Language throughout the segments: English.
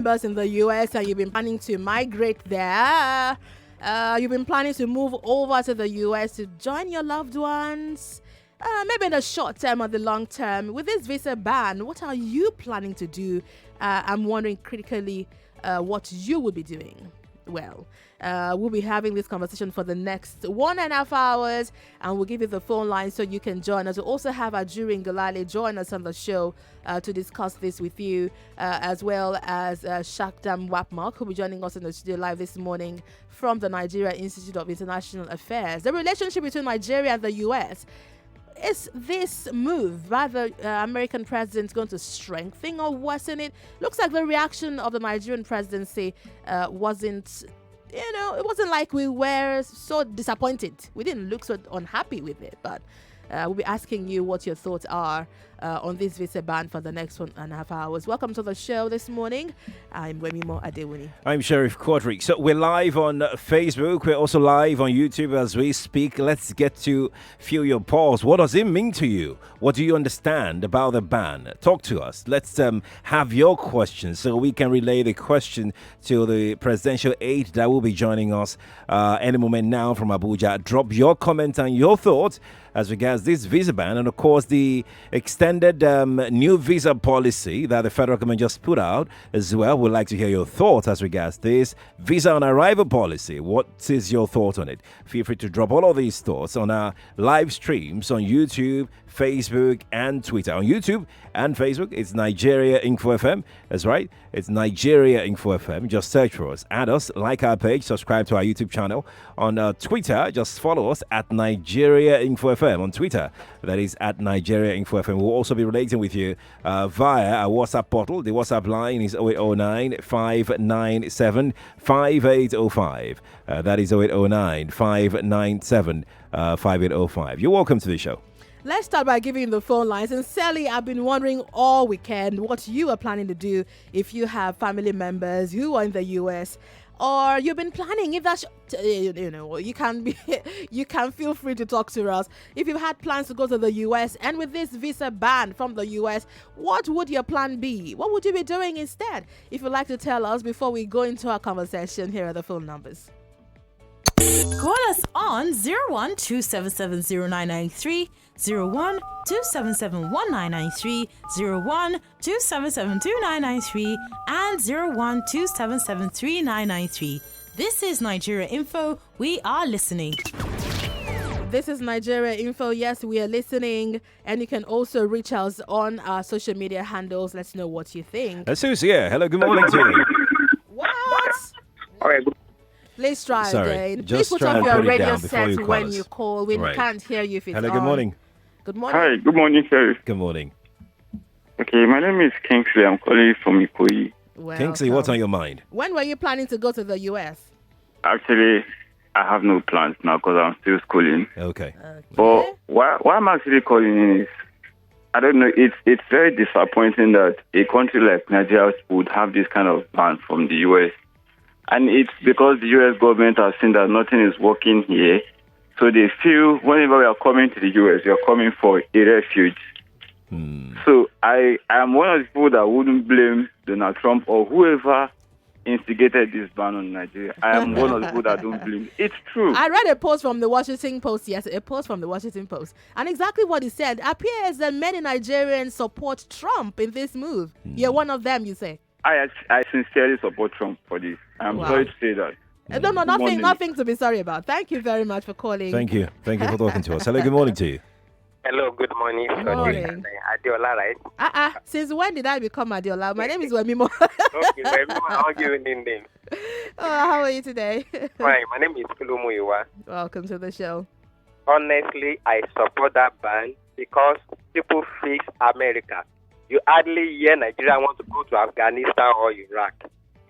Members in the US and you've been planning to migrate there. You've been planning to move over to the US to join your loved ones. Maybe in the short term or the long term. With this visa ban, what are you planning to do? I'm wondering critically what you will be doing. Well, we'll be having this conversation for the next 1.5 hours, and we'll give you the phone line so you can join us. We'll also have Adewuni join us on the show to discuss this with you, as well as Shakdam Wapmark, who'll be joining us in the studio live this morning from the Nigeria Institute of International Affairs. The relationship between Nigeria and the US, is this move by the American president going to strengthen or worsen it? Looks like the reaction of the Nigerian presidency wasn't, it wasn't like we were so disappointed. We didn't look so unhappy with it, but we'll be asking you what your thoughts are on this visa ban for the next 1.5 hours. Welcome to the show this morning. I'm Wemimo Adewuni. I'm Sheriff Quadry. So we're live on Facebook. We're also live on YouTube as we speak. Let's get to feel your pulse. What does it mean to you? What do you understand about the ban? Talk to us. Let's have your questions so we can relay the question to the presidential aide that will be joining us any moment now from Abuja. Drop your comments and your thoughts as regards this visa ban and, of course, the extended new visa policy that the federal government just put out as well. We'd like to hear your thoughts as regards this visa on arrival policy. What is your thought on it? Feel free to drop all of these thoughts on our live streams on YouTube, Facebook, and Twitter. On YouTube and Facebook, it's Nigeria Info FM. That's right. It's Nigeria Info FM. Just search for us. Add us, like our page, subscribe to our YouTube channel. On Twitter, just follow us at Nigeria Info FM. On Twitter, that is at Nigeria Info FM. We'll also be relating with you via our WhatsApp portal. The WhatsApp line is 0809 597 5805. That is 0809 597 5805. You're welcome to the show. Let's start by giving you the phone lines. And Sally, I've been wondering all weekend what you are planning to do if you have family members who are in the US, or you've been planning. If that's, you can feel free to talk to us. If you've had plans to go to the US, and with this visa ban from the US, what would your plan be? What would you be doing instead? If you'd like to tell us before we go into our conversation, here are the phone numbers. Call us on 01-277-0993, 01-277-1993, 01-277-2993, and 01-277-3993. This is Nigeria Info. We are listening. This is Nigeria Info. Yes, we are listening. And you can also reach us on our social media handles. Let's know what you think. Susie, yeah. Hello, good morning to you. What? All right. Please try again. Please Just put try off and your put it radio down before set you call when us. you call. We Right. can't hear you if it's Hello, on. good morning. Good morning. Hi, good morning, sir. Good morning. Okay, my name is Kingsley. I'm calling from Ikoyi. Kingsley, what's on your mind? When were you planning to go to the US? Actually, I have no plans now because I'm still schooling. Okay. But why I'm actually calling in is, I don't know, it's very disappointing that a country like Nigeria would have this kind of ban from the US. And it's because the US government has seen that nothing is working here. So they feel whenever we are coming to the US, we are coming for a refuge. So I am one of the people that wouldn't blame Donald Trump or whoever instigated this ban on Nigeria. I am one of the people that don't blame. It's true. I read a post from the Washington Post yesterday, and exactly what he said. Appears that many Nigerians support Trump in this move. You're one of them, you say? I sincerely support Trump for this. I'm sorry to say that. No, nothing to be sorry about. Thank you very much for calling. Thank you for talking to us. Hello, good morning to you. Hello, good morning. Good morning. Adeola, right? Since when did I become Adeola? My name is Wemimo. Okay, I'll give you a name. How are you today? Fine, my name is Kulumuyiwa. Welcome to the show. Honestly, I support that ban because people fix America. You hardly hear Nigeria want to go to Afghanistan or Iraq.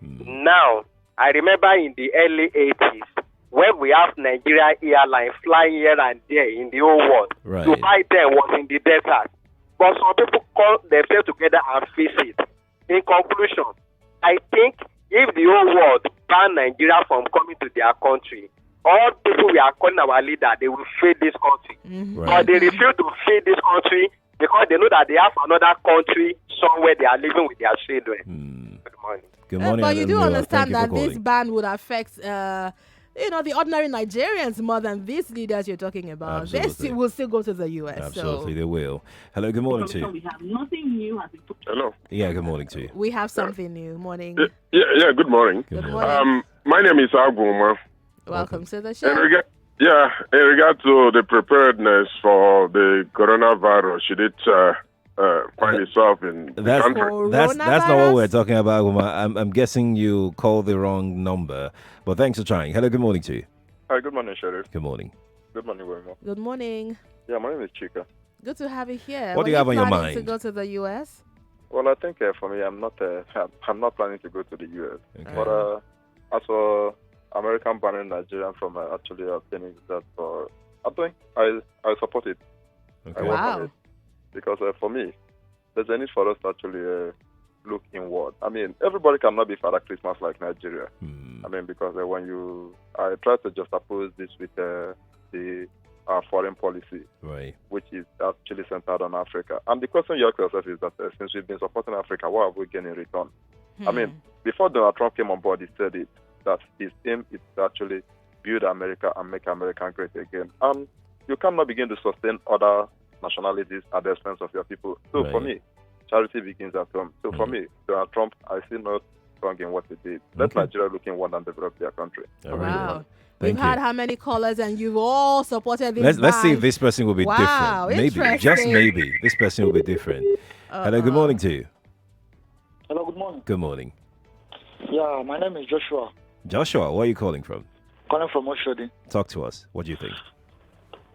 Now, I remember in the early 80s, when we have Nigeria Airlines flying here and there in the whole world, Right. to buy them was in the desert. But some people call themselves together and face it. In conclusion, I think if the whole world ban Nigeria from coming to their country, all people we are calling our leader, they will feed this country. Mm-hmm. Right. But they refuse to feed this country because they know that they have another country somewhere they are living with their children. morning. Good morning, But you do Adewuni. Thank understand you for that this calling. ban would affect, the ordinary Nigerians more than these leaders you're talking about. They Absolutely. will still go to the US. Absolutely, they will. Hello, good morning to you. We have nothing new has been put. Hello. Yeah, good morning to you. So we have something new. Morning. Yeah. Good morning. Good morning. morning. My name is Aguma. Welcome to the In show. regard to the preparedness for the coronavirus, should it find itself in the That's country? that's not what Coronavirus? we're talking about, Uma. I'm guessing you called the wrong number, but thanks for trying. Hello, good morning to you. Hi, good morning, Sheriff. Good morning. Good morning, Wemimo. Good morning. Yeah, my name is Chika. Good to have you here. What do you have on your planning to mind? go to the US? Well, I think for me, I'm not planning to go to the U.S. Okay. But as for American banning Nigerian from actually obtaining that, I support it. Okay. I work on Wow. it because for me, there's a need for us to actually look inward. I mean, everybody cannot be Father Christmas like Nigeria. Hmm. I mean, because I try to juxtapose this with our foreign policy, Right. which is actually centered on Africa. And the question you ask yourself is that since we've been supporting Africa, what have we gained in return? I mean, before Donald Trump came on board, he said it, that his aim is to actually build America and make America great again. And you cannot begin to sustain other nationalities at the expense of your people. So for Right. me, charity begins at home. So for me, Donald Trump, I see no wrong in what he did. Let Okay. Nigeria look inward and develop their country. All right. Wow. Thank We've had you. how many callers and you've all supported this Let's see if ban? this person will be Wow, different. Maybe, just interesting. maybe, this person will be different. Hello, good morning to you. Hello, good morning. Good morning. Yeah, my name is Joshua, Joshua, where are you calling from? calling from Oshodi. Talk to us. What do you think?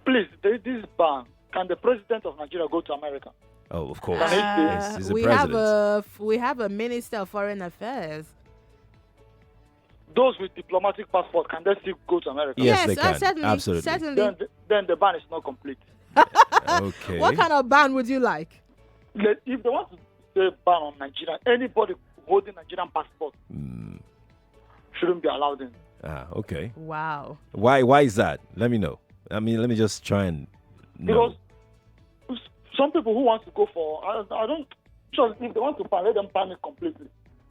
Please, this ban, can the president of Nigeria go to America? Oh, of course. Uh, He's the we have president. we have a minister of foreign affairs. Those with diplomatic passport, can they still go to America? Yes, they can. Certainly, Absolutely. certainly. Then the ban is not complete. Okay. What kind of ban would you like? If they want to say ban on Nigeria, anybody holding Nigerian passport Mm, shouldn't be allowed in. okay. Wow. Why is that? Let me know. I mean, let me just try and know. Because some people who want to go for, I don't, sure if they want to ban, let them ban it completely.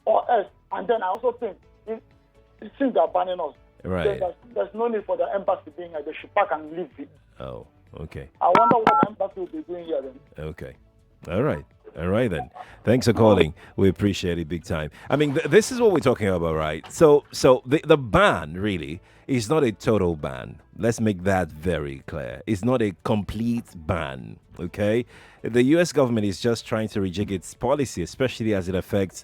Or else, and then I also think, since they're banning us, Right. then there's no need for the embassy being here. They should pack and leave it. Oh, okay. I wonder what the embassy will be doing here then. Okay. All right. All right then. Thanks for calling. We appreciate it big time. I mean, this is what we're talking about, right? So the ban really is not a total ban. Let's make that very clear. It's not a complete ban, okay? The U.S. government is just trying to rejig its policy, especially as it affects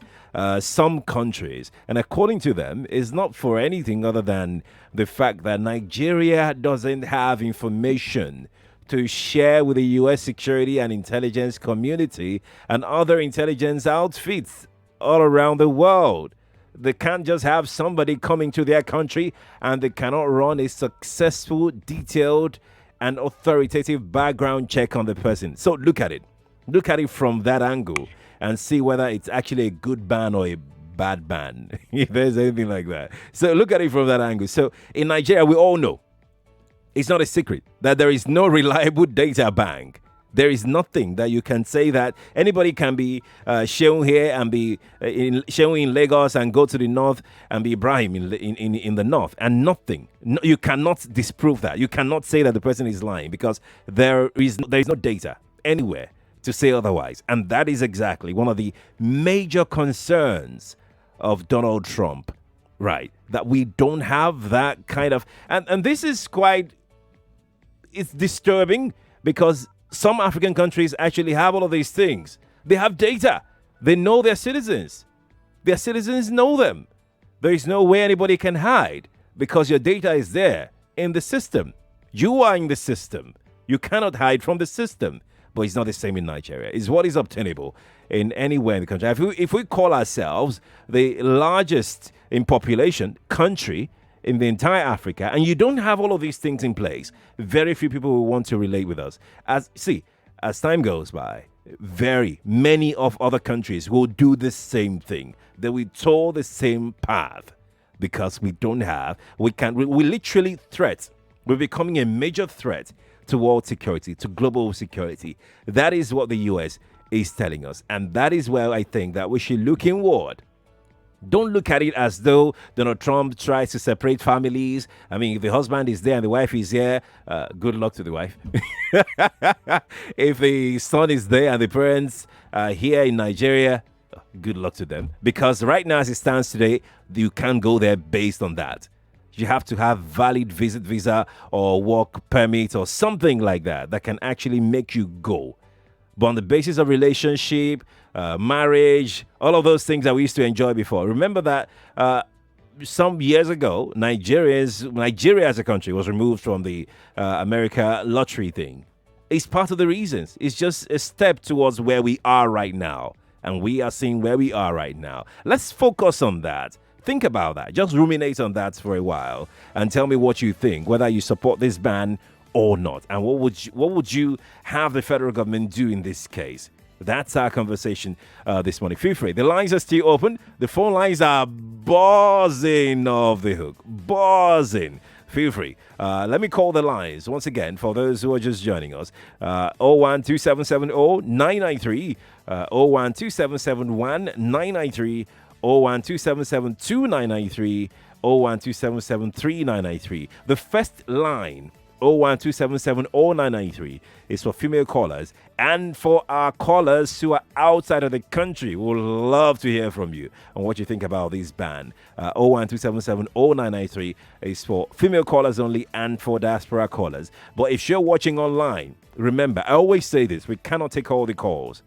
some countries. And according to them, it's not for anything other than the fact that Nigeria doesn't have information to share with the U.S. security and intelligence community and other intelligence outfits all around the world. They can't just have somebody coming to their country and they cannot run a successful, detailed, and authoritative background check on the person. So look at it. Look at it from that angle and see whether it's actually a good ban or a bad ban, if there's anything like that. So look at it from that angle. So in Nigeria, we all know, it's not a secret that there is no reliable data bank. There is nothing that you can say that anybody can be shown here and be shown in Lagos and go to the north and be Ibrahim in the north and nothing. No, you cannot disprove that. You cannot say that the person is lying because there is no data anywhere to say otherwise. And that is exactly one of the major concerns of Donald Trump, right? That we don't have that kind of, and this is quite, it's disturbing because some African countries actually have all of these things. They have data. They know their citizens. Their citizens know them. There is no way anybody can hide because your data is there in the system. You are in the system. You cannot hide from the system. But it's not the same in Nigeria. It's what is obtainable in anywhere in the country. If we call ourselves the largest in population country in the entire Africa, and you don't have all of these things in place, very few people will want to relate with us. As time goes by, very many of other countries will do the same thing. They will tour the same path because we don't have, we literally we're becoming a major threat to world security, to global security. That is what the US is telling us. And that is where I think that we should look inward Don't look at it as though Donald Trump tries to separate families. I mean, if the husband is there and the wife is here, good luck to the wife. If the son is there and the parents are here in Nigeria, good luck to them. Because right now, as it stands today, you can't go there based on that. You have to have valid visit visa or work permit or something like that that can actually make you go. But on the basis of relationship, marriage, all of those things that we used to enjoy before. Remember that some years ago, Nigeria as a country was removed from the America lottery thing. It's part of the reasons. It's just a step towards where we are right now. And we are seeing where we are right now. Let's focus on that. Think about that. Just ruminate on that for a while and tell me what you think, whether you support this ban or not. And what would you have the federal government do in this case? That's our conversation this morning. Feel free. The lines are still open. The phone lines are buzzing off the hook. Buzzing. Feel free. Let me call the lines once again for those who are just joining us. 0127770 993, 012771993, 012772993, 012773993. The first line, 012770993, is for female callers. And for our callers who are outside of the country, we would love to hear from you and what you think about this ban. 012770993 is for female callers only and for diaspora callers. But if you're watching online, remember, I always say this, we cannot take all the calls.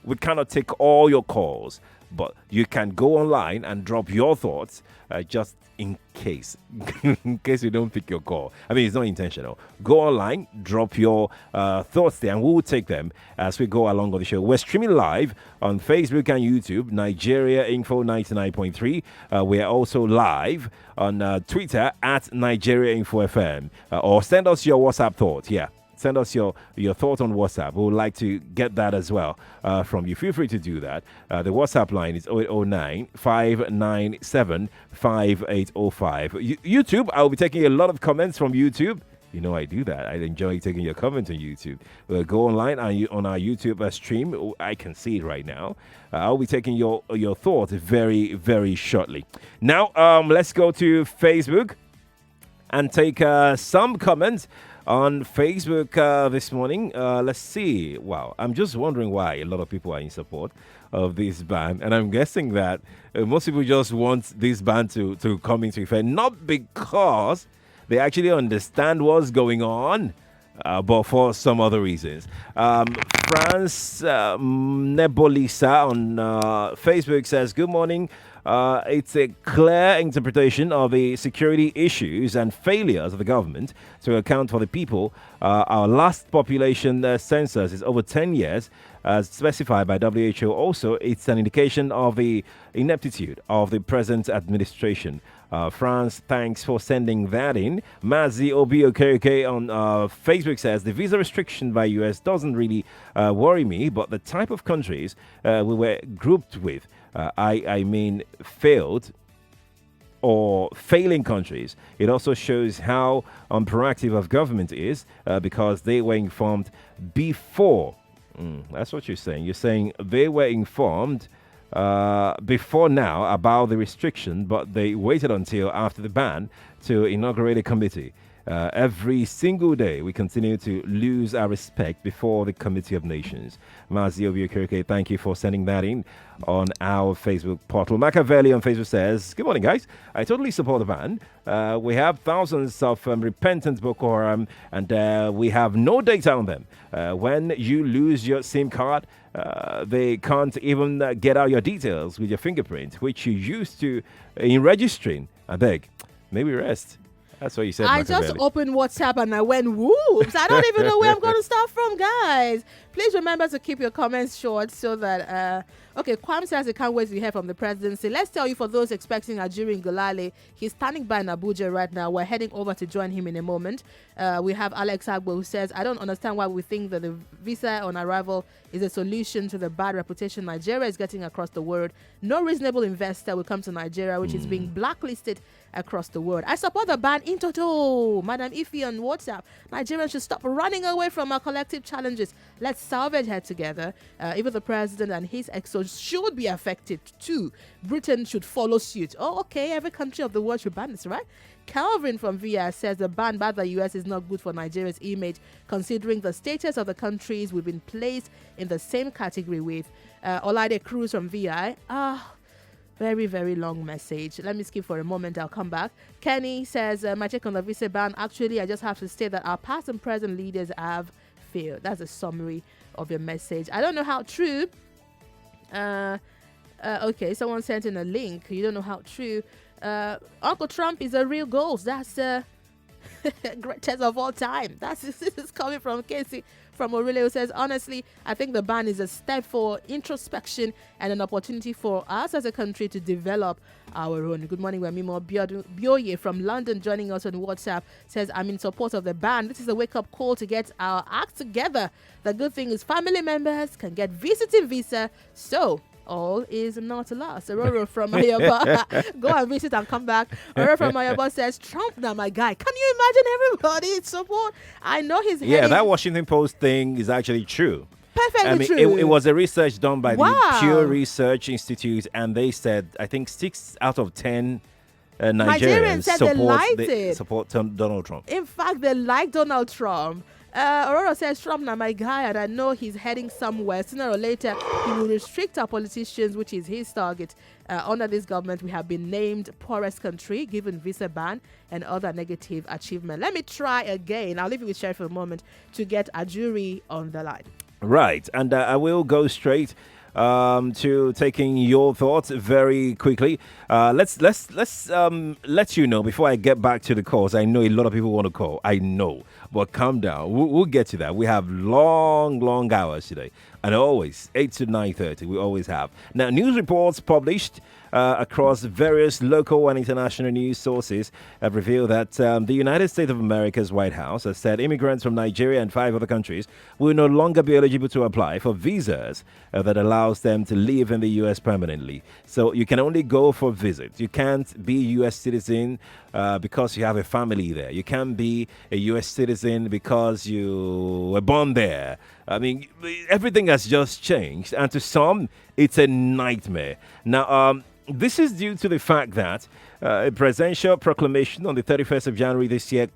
We cannot take all your calls. But you can go online and drop your thoughts just in case. In case we don't pick your call. I mean, it's not intentional. Go online, drop your thoughts there, and we will take them as we go along on the show. We're streaming live on Facebook and YouTube, Nigeria Info 99.3. We are also live on Twitter at Nigeria Info FM. Or send us your WhatsApp thoughts. Yeah. Send us your thoughts on WhatsApp. We would like to get that as well from you. Feel free to do that. The WhatsApp line is 0809 597 5805. YouTube, I'll be taking a lot of comments from YouTube. You know I do that. I enjoy taking your comments on YouTube. Go online on our YouTube stream. I can see it right now. I'll be taking your thoughts very, very shortly. Now, let's go to Facebook and take some comments on Facebook this morning. Let's see. Wow, I'm just wondering why a lot of people are in support of this ban. And I'm guessing that most people just want this ban to come into effect, not because they actually understand what's going on, but for some other reasons. France Nebolisa on Facebook says, good morning. It's a clear interpretation of the security issues and failures of the government to account for the people. Our last population census is over 10 years, as specified by WHO. Also, it's an indication of the ineptitude of the present administration. France, thanks for sending that in. Mazi Obi on Facebook says, the visa restriction by US doesn't really worry me, but the type of countries we were grouped with, I mean failed or failing countries. It also shows how unproactive of government is because they were informed before. That's what you're saying. You're saying they were informed before now about the restriction, but they waited until after the ban to inaugurate a committee. Every single day, we continue to lose our respect before the Committee of Nations. Mazio Biokurike, thank you for sending that in on our Facebook portal. Machiavelli on Facebook says, good morning, guys. I totally support the ban. We have thousands of repentant Boko Haram, and we have no data on them. When you lose your SIM card, they can't even get out your details with your fingerprint, which you used to in registering. I beg, maybe rest. That's what you said. I just opened WhatsApp and I went, whoops. I don't even know where I'm going to start from, guys. Please remember to keep your comments short so that, okay, Kwam says he can't wait to hear from the presidency. Let's tell you, for those expecting Ajuri Ngulale, he's standing by in Abuja right now. We're heading over to join him in a moment. We have Alex Agbo who says, I don't understand why we think that the visa on arrival is a solution to the bad reputation Nigeria is getting across the world. No reasonable investor will come to Nigeria, which is being blacklisted across the world. I support the ban in toto. Madam Ify on WhatsApp. Nigerians should stop running away from our collective challenges. Let's salvage her together. Even the president and his exos should be affected too. Britain should follow suit. Oh, okay. Every country of the world should ban this, right? Calvin from VIA says the ban by the US is not good for Nigeria's image, considering the status of the countries we've been placed in the same category with. Olade Cruz from VI. Very, very long message. Let me skip for a moment. I'll come back. Kenny says, my take on the visa ban. Actually, I just have to state that our past and present leaders have failed. That's a summary of your message. I don't know how true. Okay, someone sent in a link. You don't know how true. Uncle Trump is a real ghost. That's greatest of all time. This is coming from Casey from Aurelia, who says, honestly, I think the ban is a step for introspection and an opportunity for us as a country to develop our own. Good morning, Wemimo. Bioye from London joining us on WhatsApp says, I'm in support of the ban. This is a wake-up call to get our act together. The good thing is family members can get visiting visa, so all is not lost. Aurora from Ayaba. Go and visit and come back. Aurora from Ayaba says, Trump now, my guy. Can you imagine everybody in support? I know he's Yeah, that Washington Post thing is actually true. Perfectly true. It was a research done by the Pew Research Institute, and they said, I think 6 out of 10 Nigerians said support Donald Trump. In fact, they like Donald Trump. Aurora says, Trump now my guy, and I know he's heading somewhere. Sooner or later, he will restrict our politicians, which is his target. Under this government, we have been named poorest country, given visa ban and other negative achievement. Let me try again. I'll leave you with Sherry for a moment to get Adewuni on the line. Right, and I will go straight to taking your thoughts very quickly. Let's let you know before I get back to the calls. I know a lot of people want to call. I know, but calm down. We'll get to that. We have long hours today, and always 8 to 9:30. We always have. Now, news reports published across various local and international news sources have revealed that the United States of America's White House has said immigrants from Nigeria and 5 other countries will no longer be eligible to apply for visas that allows them to live in the U.S. permanently. So you can only go for visits. You can't be a U.S. citizen because you have a family there. You can't be a U.S. citizen because you were born there. I mean, everything has just changed, and to some, it's a nightmare. Now, this is due to the fact that a presidential proclamation on the 31st of January this year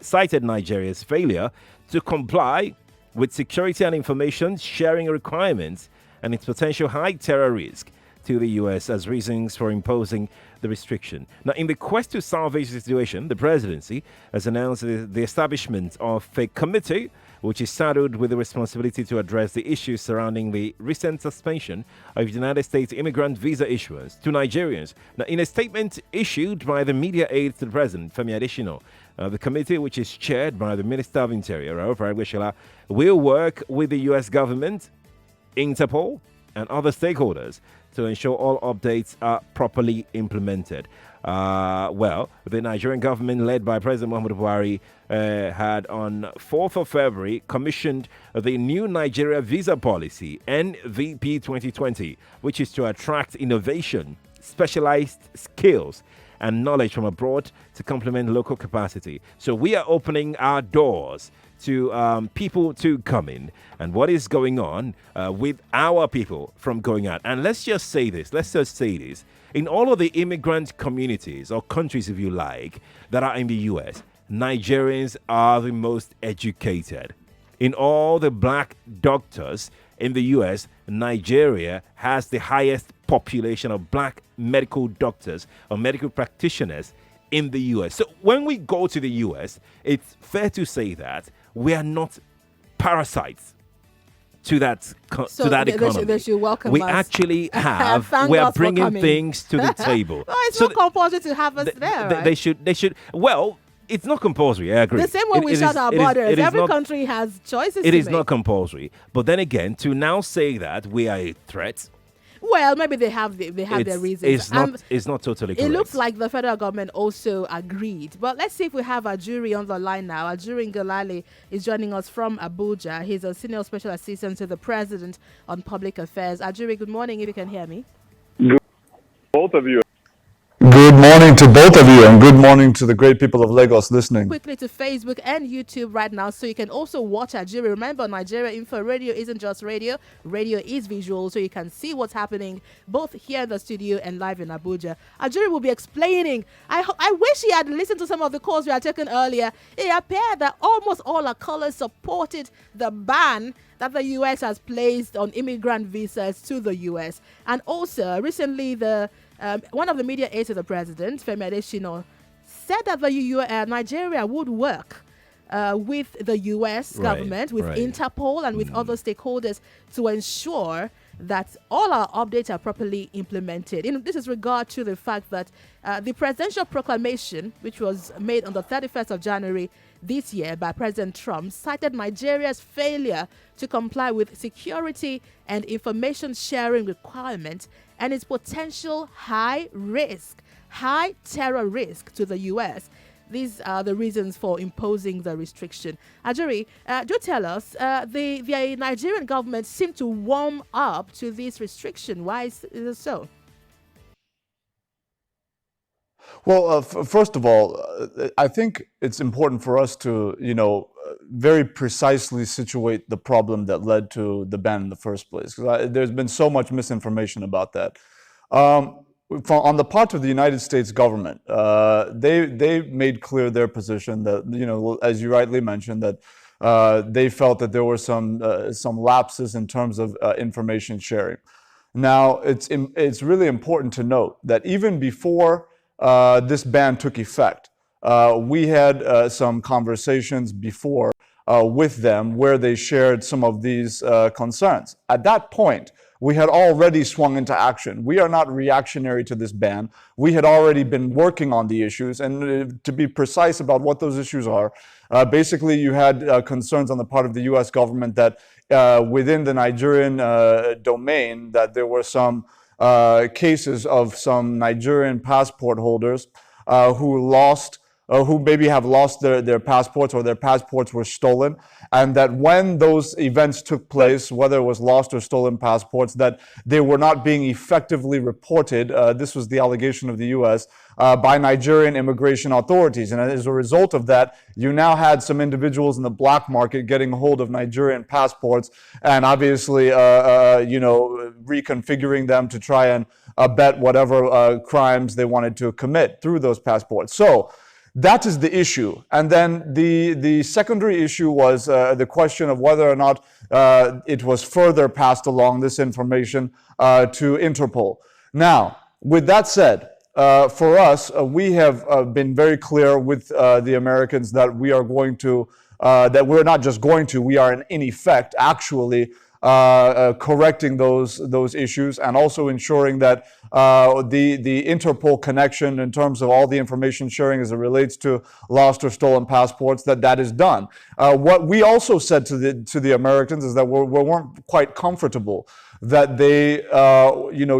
cited Nigeria's failure to comply with security and information sharing requirements and its potential high terror risk to the U.S. as reasons for imposing the restriction. Now, in the quest to salvage the situation, the presidency has announced the establishment of a committee which is saddled with the responsibility to address the issues surrounding the recent suspension of United States immigrant visa issuance to Nigerians. Now, in a statement issued by the media aide to the president, Femi Adesina, the committee, which is chaired by the Minister of Interior, Rauf Aregbesola, will work with the U.S. government, Interpol, and other stakeholders to ensure all updates are properly implemented. Well, the Nigerian government, led by President Muhammadu Buhari, had on 4th of February commissioned the new Nigeria visa policy, NVP 2020, which is to attract innovation, specialized skills, and knowledge from abroad to complement local capacity. So we are opening our doors to people to come in, and what is going on with our people from going out. And let's just say this. In all of the immigrant communities or countries, if you like, that are in the U.S., Nigerians are the most educated. In all the black doctors in the U.S., Nigeria has the highest population of black medical doctors or medical practitioners in the U.S. So when we go to the U.S., it's fair to say that we are not parasites to that economy. They should welcome we us. Actually have. We are bringing things to the table. Well, it's not compulsory to have us there. Right? They should. Well, it's not compulsory. I agree. The same way we shut our borders. Every country has choices. It is not compulsory. But then again, to now say that we are a threat. Well, maybe they have their reasons. It's not totally correct. It looks like the federal government also agreed. But let's see if we have Adewuni on the line now. Adewuni Ngalale is joining us from Abuja. He's a senior special assistant to the president on public affairs. Adewuni, good morning, if you can hear me. Both of you. Good Good morning to both of you, and good morning to the great people of Lagos listening. Quickly to Facebook and YouTube right now, so you can also watch Nigeria. Remember, Nigeria Info Radio isn't just radio. Radio is visual, so you can see what's happening both here in the studio and live in Abuja. Nigeria will be explaining. I wish he had listened to some of the calls we had taken earlier. It appeared that almost all our callers supported the ban that the U.S. has placed on immigrant visas to the U.S. And also, recently, one of the media aides to the president, Femi Adesina, said that Nigeria would work with the U.S. government, with Interpol and with other stakeholders to ensure that all our updates are properly implemented. This is regard to the fact that the presidential proclamation, which was made on the 31st of January this year by President Trump, cited Nigeria's failure to comply with security and information sharing requirements and its potential high terror risk to the U.S. These are the reasons for imposing the restriction. Ajuri, do tell us, the Nigerian government seemed to warm up to this restriction. Why is it so? Well, first of all, I think it's important for us to, very precisely situate the problem that led to the ban in the first place, because there's been so much misinformation about that. On the part of the United States government, they made clear their position that, as you rightly mentioned, that they felt that there were some lapses in terms of information sharing. Now, it's really important to note that even before this ban took effect, we had some conversations before with them where they shared some of these concerns. At that point, we had already swung into action. We are not reactionary to this ban. We had already been working on the issues, and to be precise about what those issues are, basically you had concerns on the part of the U.S. government that within the Nigerian domain that there were some cases of some Nigerian passport holders who maybe have lost their passports, or their passports were stolen, and that when those events took place, whether it was lost or stolen passports, that they were not being effectively reported, this was the allegation of the U.S., by Nigerian immigration authorities. And as a result of that, you now had some individuals in the black market getting hold of Nigerian passports and obviously, reconfiguring them to try and abet whatever crimes they wanted to commit through those passports. So that is the issue. And then the secondary issue was the question of whether or not it was further passed along, this information, to Interpol. Now, with that said, for us, we have been very clear with the Americans that we are going to, that we're not just going to, we are in effect actually correcting those issues, and also ensuring that the Interpol connection in terms of all the information sharing as it relates to lost or stolen passports, that is done. What we also said to the Americans is that we weren't quite comfortable that they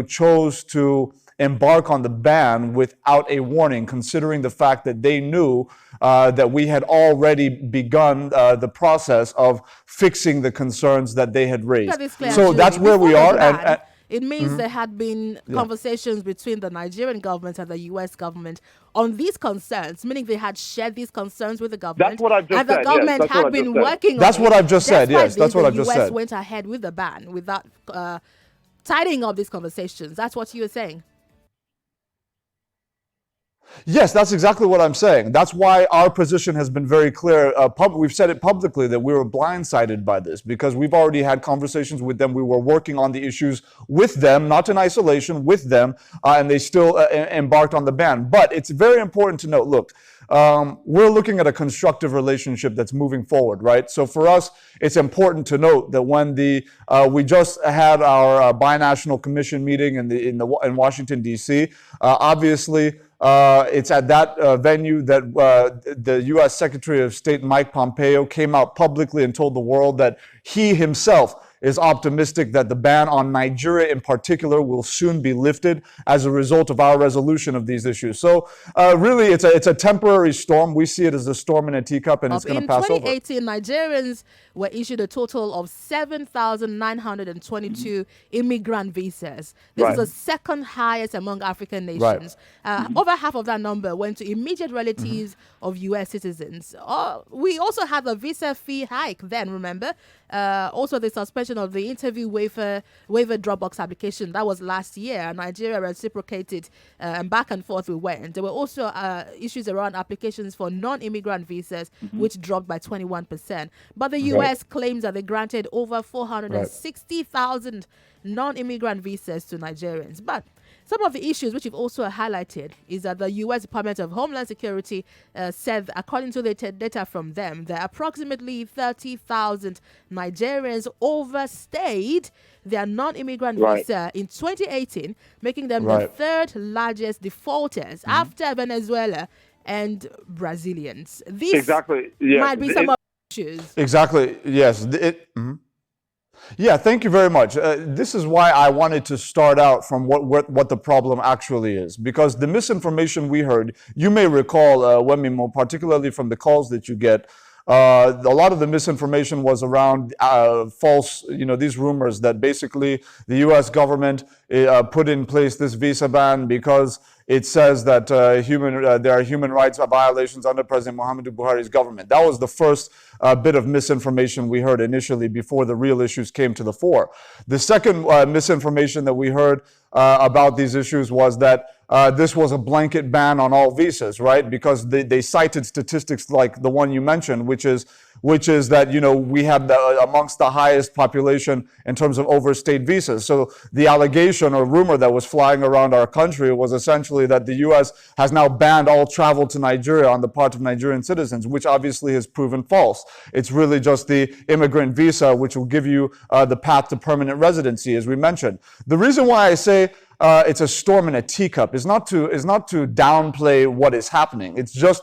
chose to embark on the ban without a warning, considering the fact that they knew that we had already begun the process of fixing the concerns that they had raised. So that's where we are. And it means there had been conversations between the Nigerian government and the U.S. government on these concerns, meaning they had shared these concerns with the government. That's what I've just said. And the government had been working on it. That's what I've just said. Yes, that's what I've just said. The U.S. went ahead with the ban without tidying up these conversations. That's what you were saying. Yes, that's exactly what I'm saying. That's why our position has been very clear. We've said it publicly that we were blindsided by this, because we've already had conversations with them. We were working on the issues with them, not in isolation, with them, and they still embarked on the ban. But it's very important to note, look, we're looking at a constructive relationship that's moving forward, right? So for us, it's important to note that when we just had our binational commission meeting in Washington, D.C., obviously, it's at that venue that the U.S. Secretary of State Mike Pompeo came out publicly and told the world that he himself is optimistic that the ban on Nigeria in particular will soon be lifted as a result of our resolution of these issues. So really, it's a temporary storm. We see it as a storm in a teacup, and it's going to pass over. In 2018, Nigerians were issued a total of 7,922 immigrant visas. This is the second highest among African nations. Over half of that number went to immediate relatives of U.S. citizens. We also had a visa fee hike then, remember? Also, the suspension of the interview waiver Dropbox application. That was last year. Nigeria reciprocated, and back and forth we went. There were also issues around applications for non-immigrant visas, which dropped by 21%. But the U.S. claims that they granted over 460,000 non-immigrant visas to Nigerians. But some of the issues which you've also highlighted is that the U.S. Department of Homeland Security said, according to the data from them, that approximately 30,000 Nigerians overstayed their non-immigrant visa in 2018, making them the third largest defaulters after Venezuela and Brazilians. These might be some of the issues. Exactly, yes. Yeah, thank you very much. This is why I wanted to start out from what the problem actually is, because the misinformation we heard, you may recall, Wemimo, particularly from the calls that you get, a lot of the misinformation was around false, these rumors that basically the U.S. government put in place this visa ban because it says that there are human rights violations under President Muhammadu Buhari's government. That was the first bit of misinformation we heard initially before the real issues came to the fore. The second misinformation that we heard about these issues was that this was a blanket ban on all visas, right? Because they cited statistics like the one you mentioned, which is that, we have amongst the highest population in terms of overstayed visas. So the allegation or rumor that was flying around our country was essentially that the U.S. has now banned all travel to Nigeria on the part of Nigerian citizens, which obviously has proven false. It's really just the immigrant visa, which will give you the path to permanent residency, as we mentioned. The reason why I say it's a storm in a teacup is not to downplay what is happening. It's just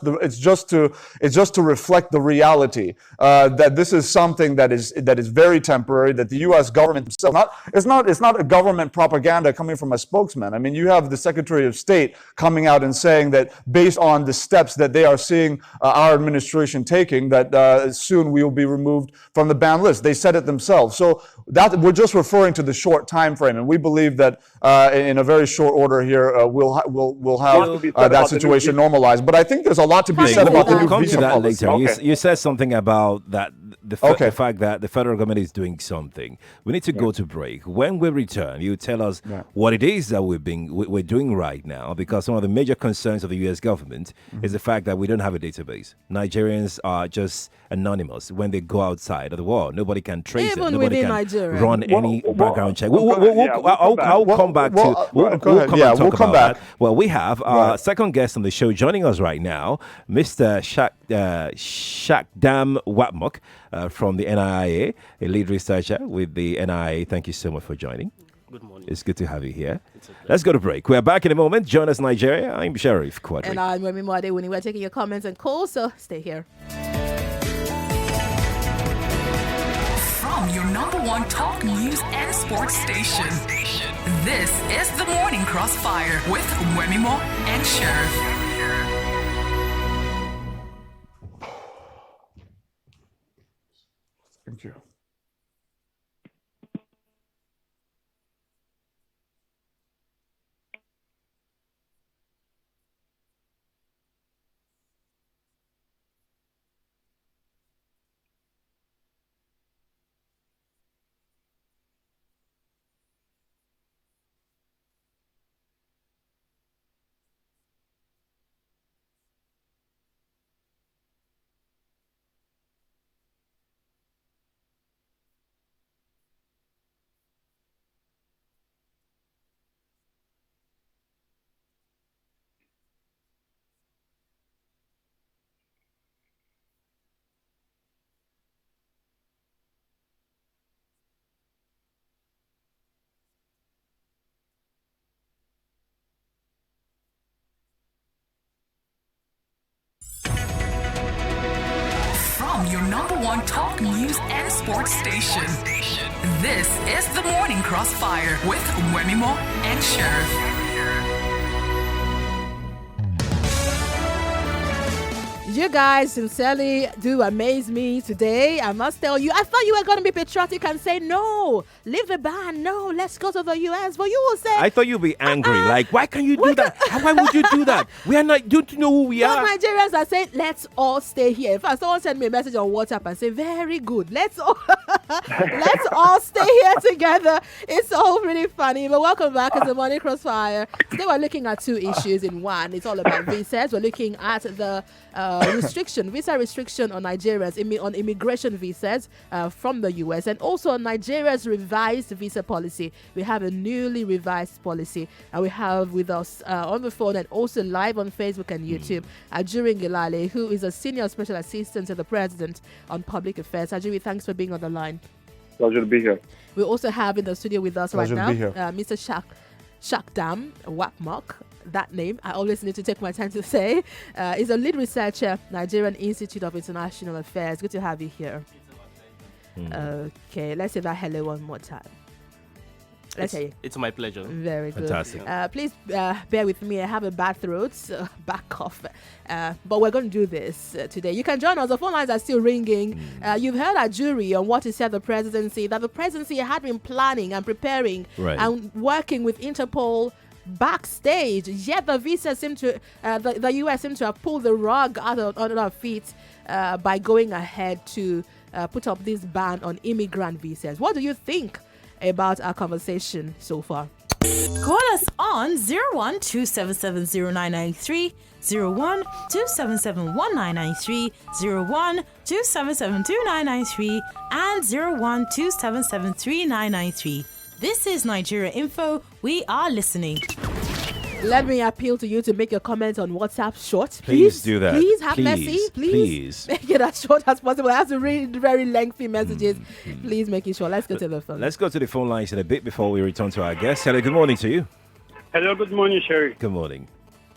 to reflect the reality that this is something that is very temporary. That the U.S. government itself, it's not a government propaganda coming from a spokesman. I mean, you have the Secretary of State coming out and saying that based on the steps that they are seeing our administration taking, that soon we will be removed from the ban list. They said it themselves. So that we're just referring to the short time frame, and we believe that in a very short order here, we'll have that situation normalized. But I think there's a lot to be said about the new visa policy. Later. You said something about that the fact that the federal government is doing something. We need to go to break. When we return, you tell us what it is that we're doing right now, because some of the major concerns of the U.S. government is the fact that we don't have a database. Nigerians are just anonymous when they go outside of the world. Nobody can trace them. Nobody can run any background check. I'll come back to. We'll come back. Well, we have our second guest on the show joining us right now, Mr. Shakdam Watmuk from the NIA, a lead researcher with the NIA. Thank you so much for joining. Good morning. It's good to have you here. Let's go to break. We're back in a moment. Join us, Nigeria. I'm Sheriff Quadry. And I'm Wemimo Adewuni. We're taking your comments and calls, so stay here. From your number one talk news and sports station. This is the Morning Crossfire with Wemimo and Sheriff. Thank you. Your number one talk news and sports station. This is the Morning Crossfire with Wemimo and Sheriff. You guys sincerely do amaze me today. I must tell you, I thought you were going to be patriotic and say, no, leave the band. No, let's go to the US. But you will say, I thought you'd be angry. Like, why can you do that? Why would you do that? We are not, don't you know who we are? Nigerians are saying, let's all stay here. In fact, someone sent me a message on WhatsApp and say, very good. Let's all, let's all stay here together. It's all really funny. But welcome back to the Morning Crossfire. Today we're looking at two issues in one. It's all about visas. We're looking at the visa restriction on Nigerians on immigration visas from the US, and also on Nigeria's revised visa policy. We have a newly revised policy, and we have with us on the phone and also live on Facebook and YouTube Adewuni Gilale, who is a senior special assistant to the president on public affairs. Adewuni, thanks for being on the line. Pleasure to be here. We also have in the studio with us Pleasure right to be now here. Mr. Shakdam Wakmok. That name I always need to take my time to say. Is a lead researcher, Nigerian Institute of International Affairs. Good to have you here. Okay, let's say that hello one more time. Let's hear you. It's my pleasure. Very good. Fantastic. Please bear with me. I have a bad throat, so back off. But we're going to do this today. You can join us. The phone lines are still ringing. You've heard a jury on what he said the presidency, that the presidency had been planning and preparing and working with Interpol backstage, yet the visa seemed to the US seemed to have pulled the rug out of under our feet by going ahead to put up this ban on immigrant visas. What do you think about our conversation so far? Call us on 01-277-0993, 01-277-1993, 01-277-2993, and 01-277-3993. This is Nigeria Info. We are listening. Let me appeal to you to make your comments on WhatsApp short. Please do that. Please have Please, mercy. please. Make it as short as possible. I have to read very lengthy messages. Please make it short. Let's go to the phone. Let's go to the phone lines in a bit before we return to our guest. Hello, good morning to you. Hello, good morning, Sherry. Good morning.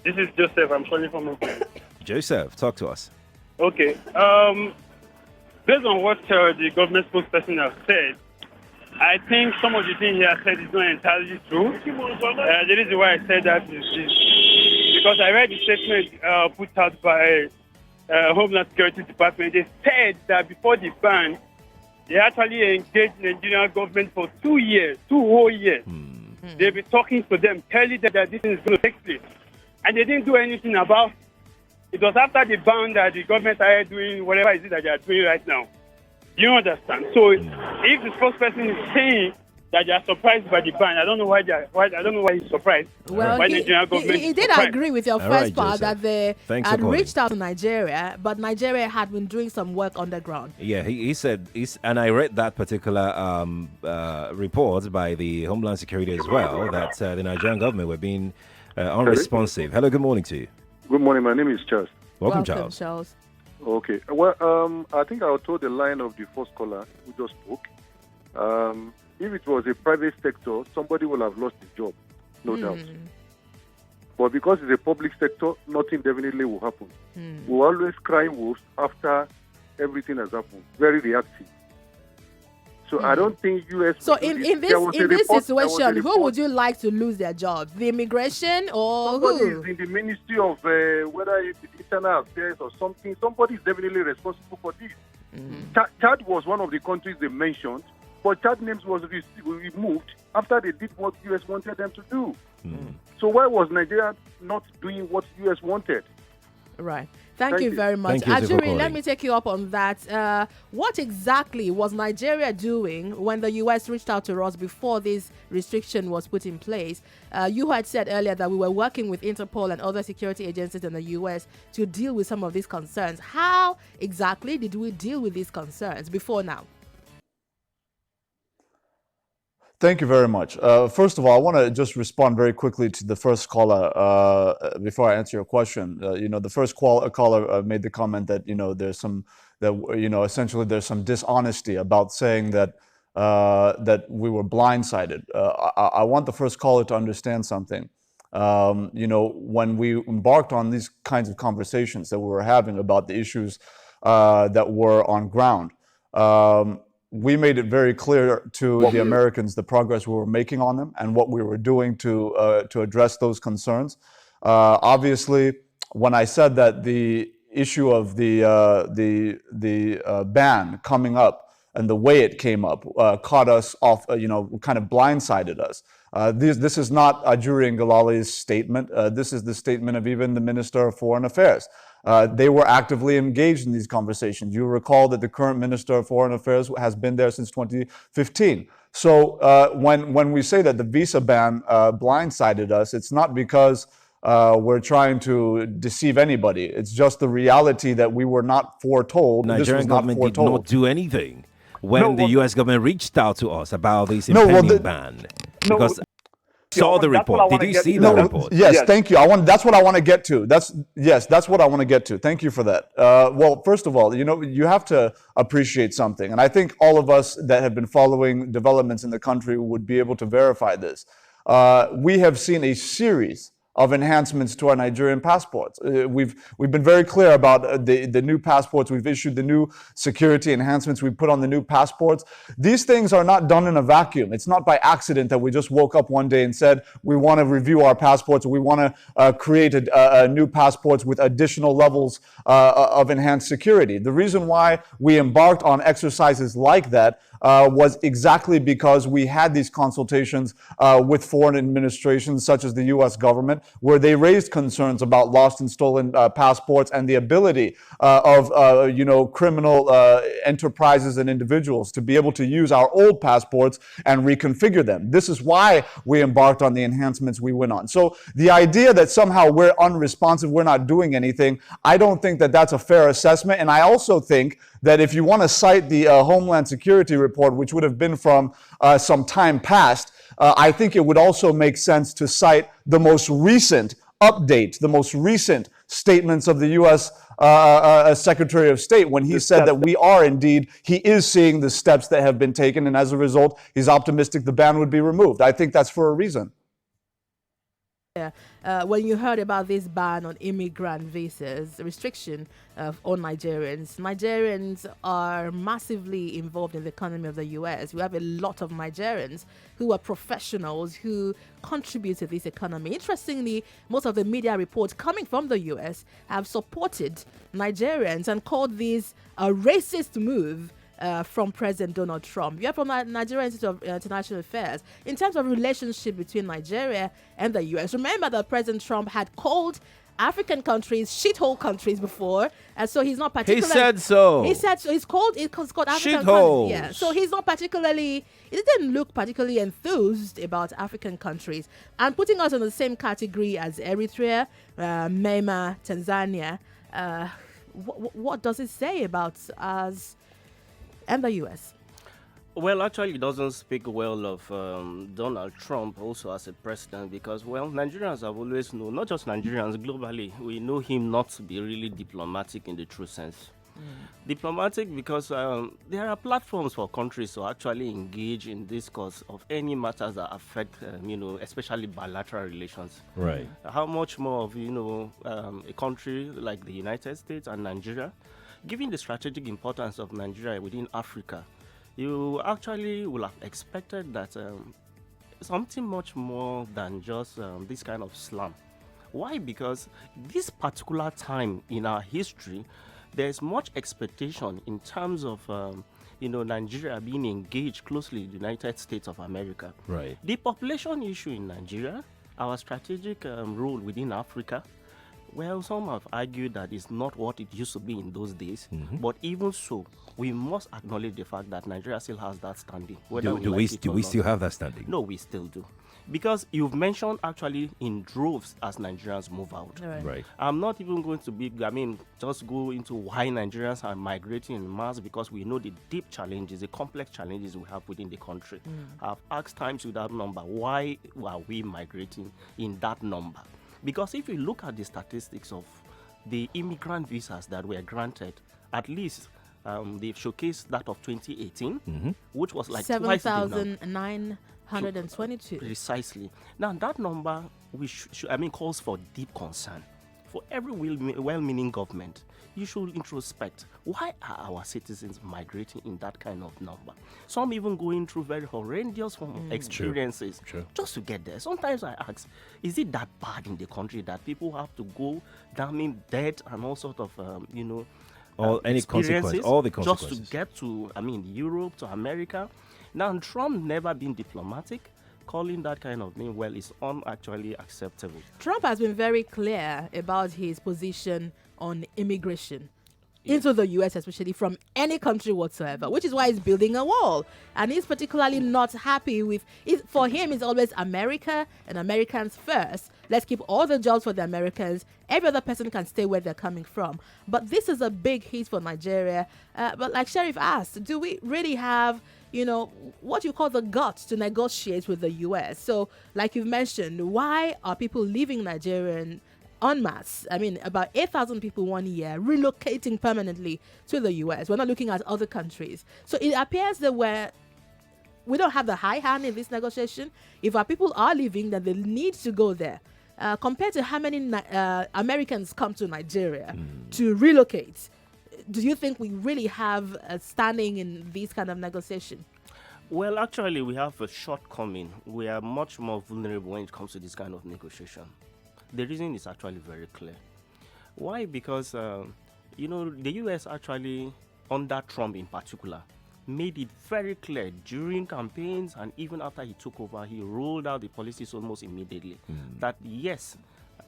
This is Joseph. I'm calling from Oakland. Joseph, talk to us. Okay. Based on what the government spokesperson has said, I think some of the things he has said is not entirely true. The reason why I said that is because I read the statement put out by Homeland Security Department. They said that before the ban, they actually engaged the Nigerian government for 2 years, 2 whole years. They've been talking to them, telling them that this is going to take place. And they didn't do anything about it. It was after the ban that the government started doing whatever it is that they are doing right now. You understand? So if the spokesperson is saying that they are surprised by the ban, I don't know why he's surprised. Well, why Nigerian government he did surprised. agree with your first part that they had reached out to Nigeria, but Nigeria had been doing some work on the ground. Yeah, he said, and I read that particular report by the Homeland Security as well, that the Nigerian government were being unresponsive. Hello, good morning to you. Good morning. My name is Charles. Welcome, Charles. Okay. Well, I think I'll toe the line of the first caller who just spoke. If it was a private sector, somebody will have lost his job, no doubt. But because it's a public sector, nothing definitely will happen. We always cry wolves after everything has happened. Very reactive. So I don't think U.S. So in this situation, who would you like to lose their job? The immigration or somebody who? is in the Ministry of whether it's Internal Affairs or something. Somebody is definitely responsible for this. Chad was one of the countries they mentioned, but Chad names was removed after they did what U.S. wanted them to do. So why was Nigeria not doing what U.S. wanted? Right. Thank you very much. Adewuni, let me take you up on that. What exactly was Nigeria doing when the U.S. reached out to us before this restriction was put in place? You had said earlier that we were working with Interpol and other security agencies in the U.S. to deal with some of these concerns. How exactly did we deal with these concerns before now? Thank you very much. First of all, I want to just respond very quickly to the first caller before I answer your question. The first caller made the comment that there's some essentially there's some dishonesty about saying that that we were blindsided. I want the first caller to understand something. When we embarked on these kinds of conversations that we were having about the issues that were on ground. we made it very clear to the Americans the progress we were making on them and what we were doing to address those concerns. Obviously, when I said that the issue of the ban coming up and the way it came up caught us off, kind of blindsided us. This is not Ajuri Ngalale's statement. This is the statement of even the Minister of Foreign Affairs. They were actively engaged in these conversations. You recall that the current Minister of Foreign Affairs has been there since 2015. So when we say that the visa ban blindsided us, it's not because we're trying to deceive anybody. It's just the reality that we were not foretold. Nigerian government did not do anything when the U.S. government reached out to us about this impending ban. Because saw the report. Did you see the report? Yes, thank you. That's what I want to get to. That's what I want to get to. Thank you for that. Well, first of all, you have to appreciate something, and I think all of us that have been following developments in the country would be able to verify this. We have seen a series of enhancements to our Nigerian passports. We've been very clear about the new passports. We've issued the new security enhancements we put on the new passports. These things are not done in a vacuum. It's not by accident that we just woke up one day and said, we want to review our passports. We want to create a new passports with additional levels of enhanced security. The reason why we embarked on exercises like that was exactly because we had these consultations with foreign administrations such as the U.S. government, where they raised concerns about lost and stolen passports and the ability of criminal enterprises and individuals to be able to use our old passports and reconfigure them. This is why we embarked on the enhancements we went on. So the idea that somehow we're unresponsive, we're not doing anything, I don't think that that's a fair assessment. And I also think that if you want to cite the Homeland Security report, which would have been from some time past, I think it would also make sense to cite the most recent update, the most recent statements of the U.S. Secretary of State when he said that he is seeing the steps that have been taken, and as a result, he's optimistic the ban would be removed. I think that's for a reason. Yeah. When you heard about this ban on immigrant visas, restriction on Nigerians are massively involved in the economy of the U.S. We have a lot of Nigerians who are professionals who contribute to this economy. Interestingly, most of the media reports coming from the U.S. have supported Nigerians and called this a racist move from President Donald Trump. You are from Nigeria Institute of International Affairs. In terms of relationship between Nigeria and the U.S., remember that President Trump had called African countries shithole countries before, and so he's not particularly. He said so. It's called African shitholes. Yeah. So he's not particularly. He didn't look particularly enthused about African countries, and putting us in the same category as Eritrea, Myanmar, Tanzania. What does it say about us and the U.S.? Well, actually, it doesn't speak well of Donald Trump also as a president because, well, Nigerians have always known, not just Nigerians, globally, we know him not to be really diplomatic in the true sense. Diplomatic because there are platforms for countries to actually engage in discourse of any matters that affect, especially bilateral relations. Right. How much more of, a country like the United States and Nigeria, given the strategic importance of Nigeria within Africa, you actually will have expected that something much more than just this kind of slam. Why? Because this particular time in our history, there's much expectation in terms of Nigeria being engaged closely with the United States of America. Right. The population issue in Nigeria, our strategic role within Africa, well, some have argued that it's not what it used to be in those days. Mm-hmm. But even so, we must acknowledge the fact that Nigeria still has that standing. Do we still have that standing? No, we still do. Because you've mentioned actually in droves as Nigerians move out. Right. I'm not even going to just go into why Nigerians are migrating in mass, because we know the deep challenges, the complex challenges we have within the country. I've asked times with that number, why are we migrating in that number? Because if you look at the statistics of the immigrant visas that were granted, at least they've showcased that of 2018, which was like 7,922. Precisely. Now that number calls for deep concern. for every well-meaning government, you should introspect. Why are our citizens migrating in that kind of number? Some even going through very horrendous experiences just to get there. Sometimes I ask, is it that bad in the country that people have to go damning debt and all sort of, any consequence, all the consequences, just to get to, Europe, to America? Now, Trump never been diplomatic. Calling that kind of thing, well, is unactually acceptable. Trump has been very clear about his position on immigration into the U.S., especially from any country whatsoever, which is why he's building a wall. And he's particularly not happy with it. For him, it's always America and Americans first. Let's keep all the jobs for the Americans. Every other person can stay where they're coming from. But this is a big hit for Nigeria. But like Sheriff asked, do we really have what you call the guts to negotiate with the U.S.? So, like you've mentioned, why are people leaving Nigeria en masse? About 8,000 people 1 year relocating permanently to the U.S. We're not looking at other countries. So it appears that we don't have the high hand in this negotiation. If our people are leaving, then they need to go there. Compared to how many Americans come to Nigeria to relocate, do you think we really have a standing in these kind of negotiation? Well, actually, we have a shortcoming. We are much more vulnerable when it comes to this kind of negotiation. The reason is actually very clear. Why? Because, the U.S. actually, under Trump in particular, made it very clear during campaigns and even after he took over, he rolled out the policies almost immediately that, yes,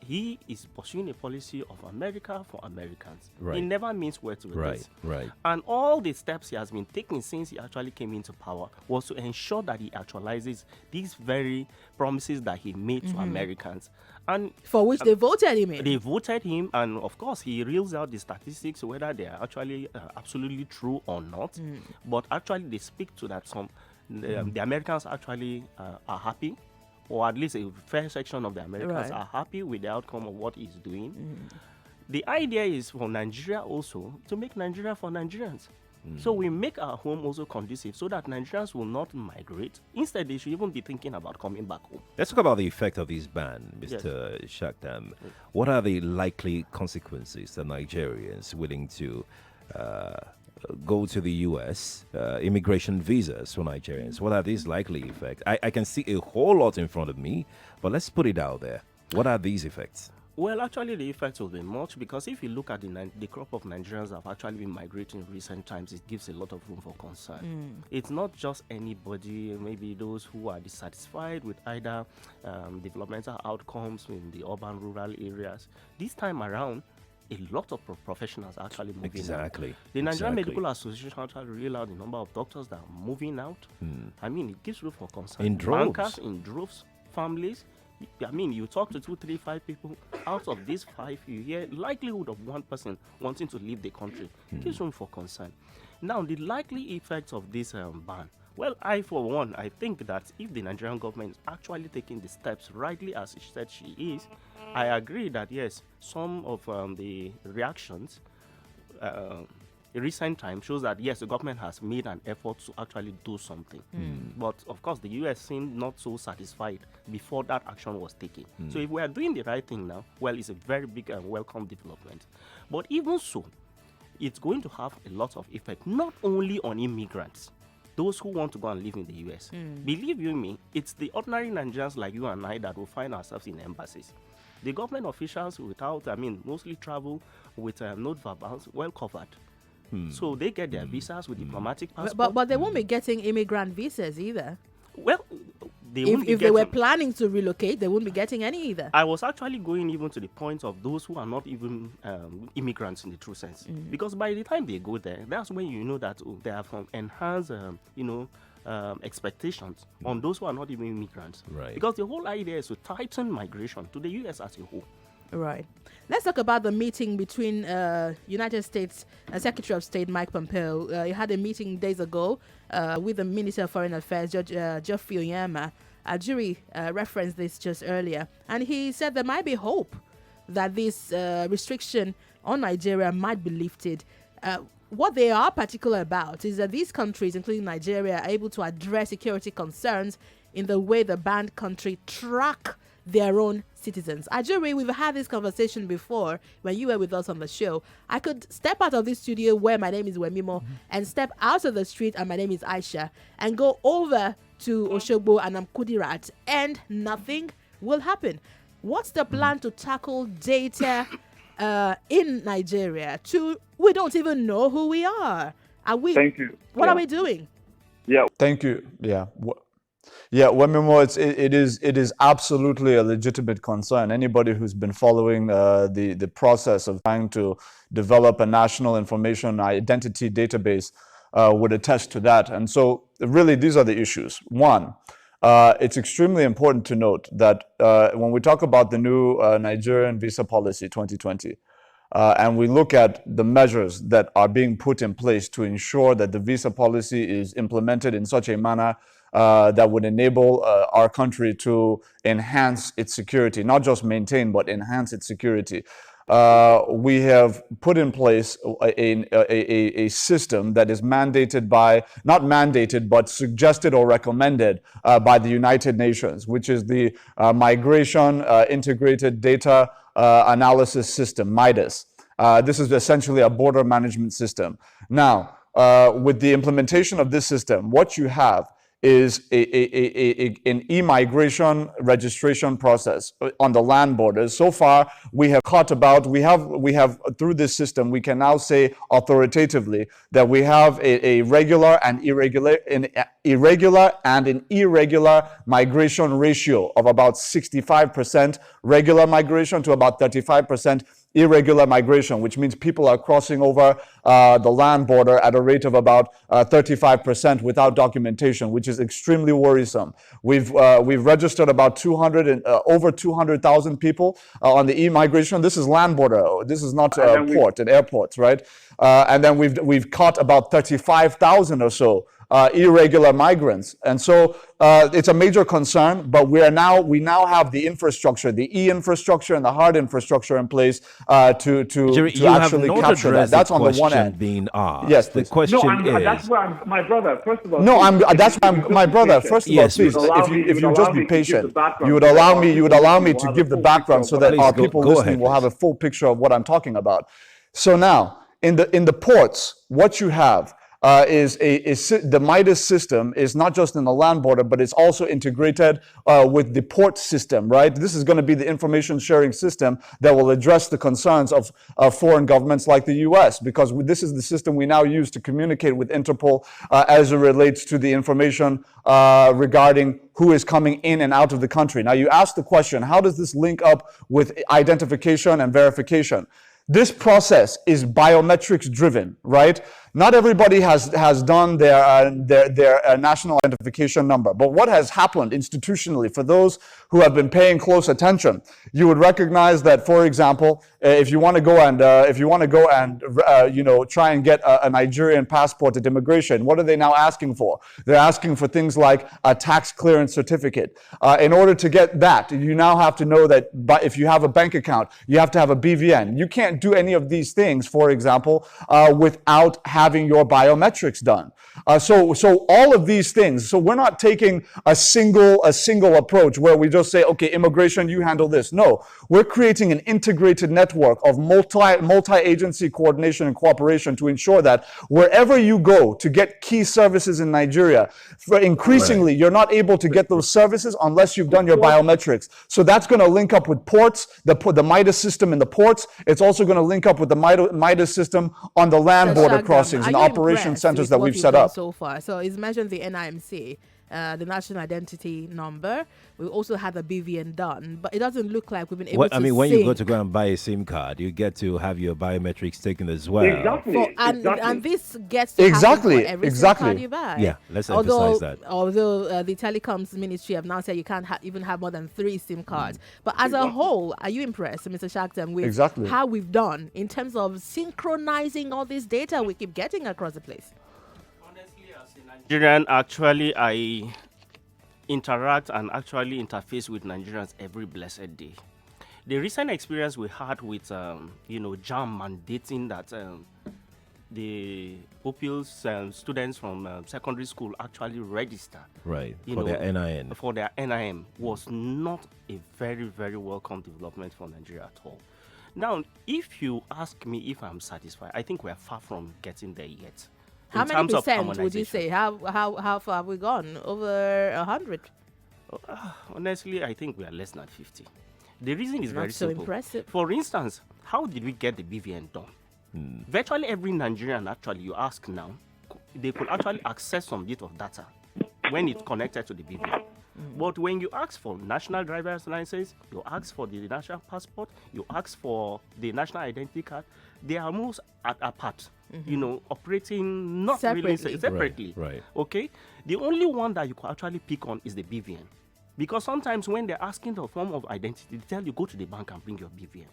he is pursuing a policy of America for Americans. Right. He never means words with this. Right. And all the steps he has been taking since he actually came into power was to ensure that he actualizes these very promises that he made to Americans. And for which they voted him in. They voted him, and of course he reels out the statistics, whether they are actually absolutely true or not. But actually they speak to that the Americans actually are happy, or at least a fair section of the Americans are happy with the outcome of what he's doing. The idea is for Nigeria also to make Nigeria for Nigerians. So we make our home also conducive so that Nigerians will not migrate. Instead, they should even be thinking about coming back home. Let's talk about the effect of this ban, Mr. Shakdam. What are the likely consequences that Nigerians willing to go to the U.S., immigration visas for Nigerians? What are these likely effects? I can see a whole lot in front of me, but let's put it out there. What are these effects? Well, actually, the effects will be much, because if you look at the crop of Nigerians that have actually been migrating in recent times, it gives a lot of room for concern. It's not just anybody, maybe those who are dissatisfied with either developmental outcomes in the urban, rural areas. This time around, a lot of professionals are actually moving Exactly. out. The Nigerian Medical Association actually revealed out the number of doctors that are moving out. It gives room for concern. In droves. Bankers, in droves, families. You talk to 2, 3, 5 people. Out of these 5, you hear likelihood of one person wanting to leave the country. Gives room for concern. Now, the likely effects of this ban. Well, for one, I think that if the Nigerian government is actually taking the steps rightly as she said she is, I agree that yes, some of the reactions in recent time shows that yes, the government has made an effort to actually do something. But of course, the US seemed not so satisfied before that action was taken. So if we are doing the right thing now, well, it's a very big and welcome development. But even so, it's going to have a lot of effect, not only on immigrants, those who want to go and live in the US. Believe you me, it's the ordinary Nigerians like you and I that will find ourselves in embassies. The government officials mostly travel with note verbals well covered. So they get their visas with diplomatic passports. But they won't be getting immigrant visas either. Well, if they were planning to relocate, they wouldn't be getting any either. I was actually going even to the point of those who are not even immigrants in the true sense. Because by the time they go there, that's when you know that they have enhanced, expectations on those who are not even immigrants. Right. Because the whole idea is to tighten migration to the U.S. as a whole. Right. Let's talk about the meeting between United States Secretary of State Mike Pompeo. He had a meeting days ago with the Minister of Foreign Affairs, Geoffrey Oyema. Ajuri referenced this just earlier. And he said there might be hope that this restriction on Nigeria might be lifted. What they are particular about is that these countries, including Nigeria, are able to address security concerns in the way the banned country track their own citizens. Ajuri, we've had this conversation before when you were with us on the show. I could step out of this studio where my name is Wemimo and step out of the street and my name is Aisha and go over to Oshogbo and I'm Kudirat and nothing will happen. What's the plan to tackle data in Nigeria? We don't even know who we are. Are we? Thank you. What are we doing? Yeah. Thank you. Yeah. Yeah, Wemimo, it is absolutely a legitimate concern. Anybody who's been following the process of trying to develop a national information identity database would attest to that. And so really these are the issues. One, it's extremely important to note that when we talk about the new Nigerian visa policy 2020, and we look at the measures that are being put in place to ensure that the visa policy is implemented in such a manner that would enable our country to enhance its security, not just maintain, but enhance its security. We have put in place a system that is mandated by, not mandated, but suggested or recommended by the United Nations, which is the Migration Integrated Data Analysis System, MIDAS. This is essentially a border management system. Now, with the implementation of this system, what you have is an e-migration registration process on the land borders. So far, we have through this system, we can now say authoritatively that we have a regular and irregular migration ratio of about 65% regular migration to about 35% irregular migration, which means people are crossing over the land border at a rate of about 35% without documentation, which is extremely worrisome. We've registered about over 200,000 people on the e-migration. This is land border. This is not port and airports, right? And then we've caught about 35,000 or so irregular migrants, and so it's a major concern. But we now have the infrastructure, the e-infrastructure and the hard infrastructure in place to actually capture that. That's on the one end. Being asked. Yes, the question is. That's where my brother. First of all, no, my brother. First of all, please, if you just be patient, you would allow me to give the background so that our people listening will have a full picture of what I'm talking about. So now, in the ports, what you have is the MIDAS system is not just in the land border, but it's also integrated with the port system, right? This is going to be the information sharing system that will address the concerns of foreign governments like the US, because this is the system we now use to communicate with Interpol as it relates to the information regarding who is coming in and out of the country. Now, you asked the question, how does this link up with identification and verification? This process is biometrics driven, right? Not everybody has done their national identification number, but what has happened institutionally, for those who have been paying close attention, you would recognize that, for example, if you want to go and try and get a Nigerian passport at immigration, what are they now asking for? They're asking for things like a tax clearance certificate. In order to get that, you now have to know that if you have a bank account, you have to have a BVN. You can't do any of these things, for example, without having your biometrics done. So all of these things. So we're not taking a single approach where we just say, okay, immigration, you handle this. No, we're creating an integrated network of multi-agency coordination and cooperation to ensure that wherever you go to get key services in Nigeria, increasingly you're not able to get those services unless you've done your biometrics. So that's going to link up with ports, the MIDAS system in the ports. It's also going to link up with the MIDAS system on the land border crossings and operation centers that we've set up so far. So it's mentioned the NIMC, the national identity number. We also had the BVN done, but it doesn't look like we've been able to when you go to go and buy a SIM card, you get to have your biometrics taken as well. Exactly. And this gets to happen for every SIM card you buy. Yeah, let's emphasize that. Although the telecoms ministry have now said you can't even have more than 3 SIM cards. But as a whole, are you impressed, Mr. Shaktam, with how we've done in terms of synchronizing all this data we keep getting across the place? Nigerian, actually, I interact and actually interface with Nigerians every blessed day. The recent experience we had with, JAM mandating that the pupils, students from secondary school actually register. Right. You For know, their NIN. For their NIM was not a very, very welcome development for Nigeria at all. Now, if you ask me if I'm satisfied, I think we are far from getting there yet. How In many terms of percent would you harmonization. say? How far have we gone? Over 100? Honestly, I think we are less than 50. The reason is Not very so simple. impressive. For instance, how did we get the BVN done? Virtually every Nigerian, actually, you ask now, they could actually access some bit of data when it's connected to the BVN. But when you ask for national driver's license, you ask for the national passport, you ask for the national identity card, they are almost apart. You know, operating not really separately. Right. Okay? The only one that you could actually pick on is the BVN. Because sometimes when they're asking the form of identity, they tell you go to the bank and bring your BVN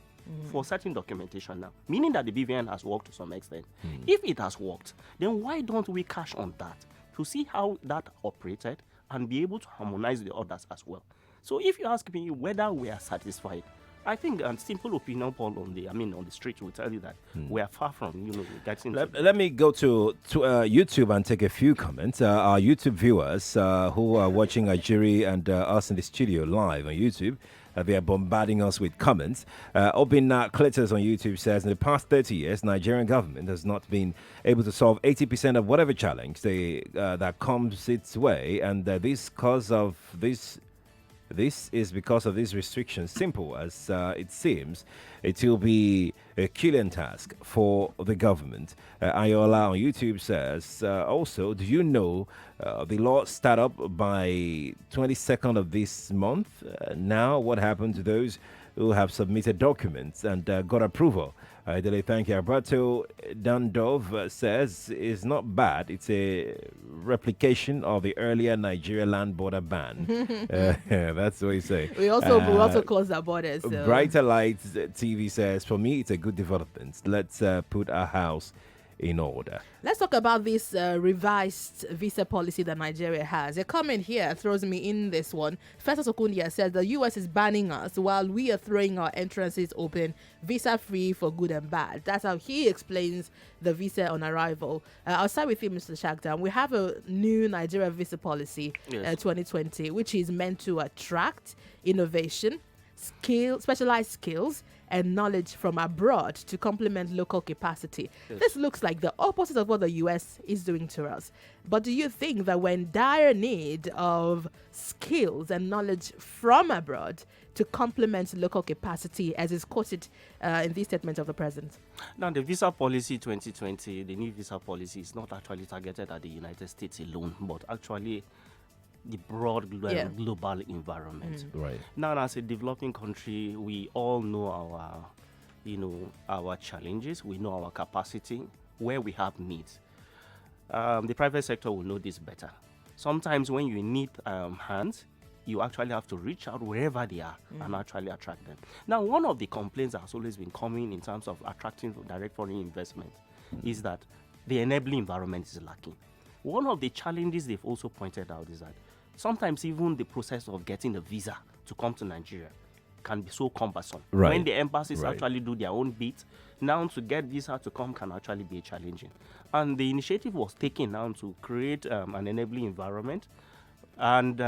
for certain documentation now. Meaning that the BVN has worked to some extent. If it has worked, then why don't we cash on that to see how that operated and be able to harmonize the others as well? So if you ask me whether we are satisfied, I think a simple opinion poll on the street will tell you that we are far from getting. Let me go to YouTube and take a few comments. Our YouTube viewers who are watching Nigeria and us in the studio live on YouTube, they are bombarding us with comments. Obina Clitters on YouTube says, in the past 30 years, Nigerian government has not been able to solve 80% of whatever challenge that comes its way, and this is because of these restrictions. Simple as it seems, it will be a killing task for the government. Ayola on YouTube says, also, do you know the law start up by 22nd of this month? Now, what happened to those who have submitted documents and got approval? Dele, thank you. Alberto Dandov says it's not bad. It's a replication of the earlier Nigeria land border ban. That's what you say. We also closed our borders. So. Brighter Lights TV says, for me, it's a good development. Let's put our house in order. Let's talk about this revised visa policy that Nigeria has. A comment here throws me in this one. Festus Okundia says the U.S. is banning us while we are throwing our entrances open, visa-free for good and bad. That's how he explains the visa on arrival. I'll start with you, Mr. Shagdam. We have a new Nigeria visa policy, 2020, which is meant to attract innovation, specialized skills, and knowledge from abroad to complement local capacity. This looks like the opposite of what the US is doing to us. But do you think that we're in dire need of skills and knowledge from abroad to complement local capacity, as is quoted in this statement of the president? Now, the visa policy 2020, the new visa policy, is not actually targeted at the United States alone, but actually the broad global environment. Right. Now, as a developing country, we all know our challenges. We know our capacity, where we have needs. The private sector will know this better. Sometimes when you need hands, you actually have to reach out wherever they are and actually attract them. Now, one of the complaints that has always been coming in terms of attracting direct foreign investment is that the enabling environment is lacking. One of the challenges they've also pointed out is that sometimes even the process of getting a visa to come to Nigeria can be so cumbersome. Right. When the embassies actually do their own bit, now to get visa to come can actually be challenging. And the initiative was taken now to create an enabling environment. And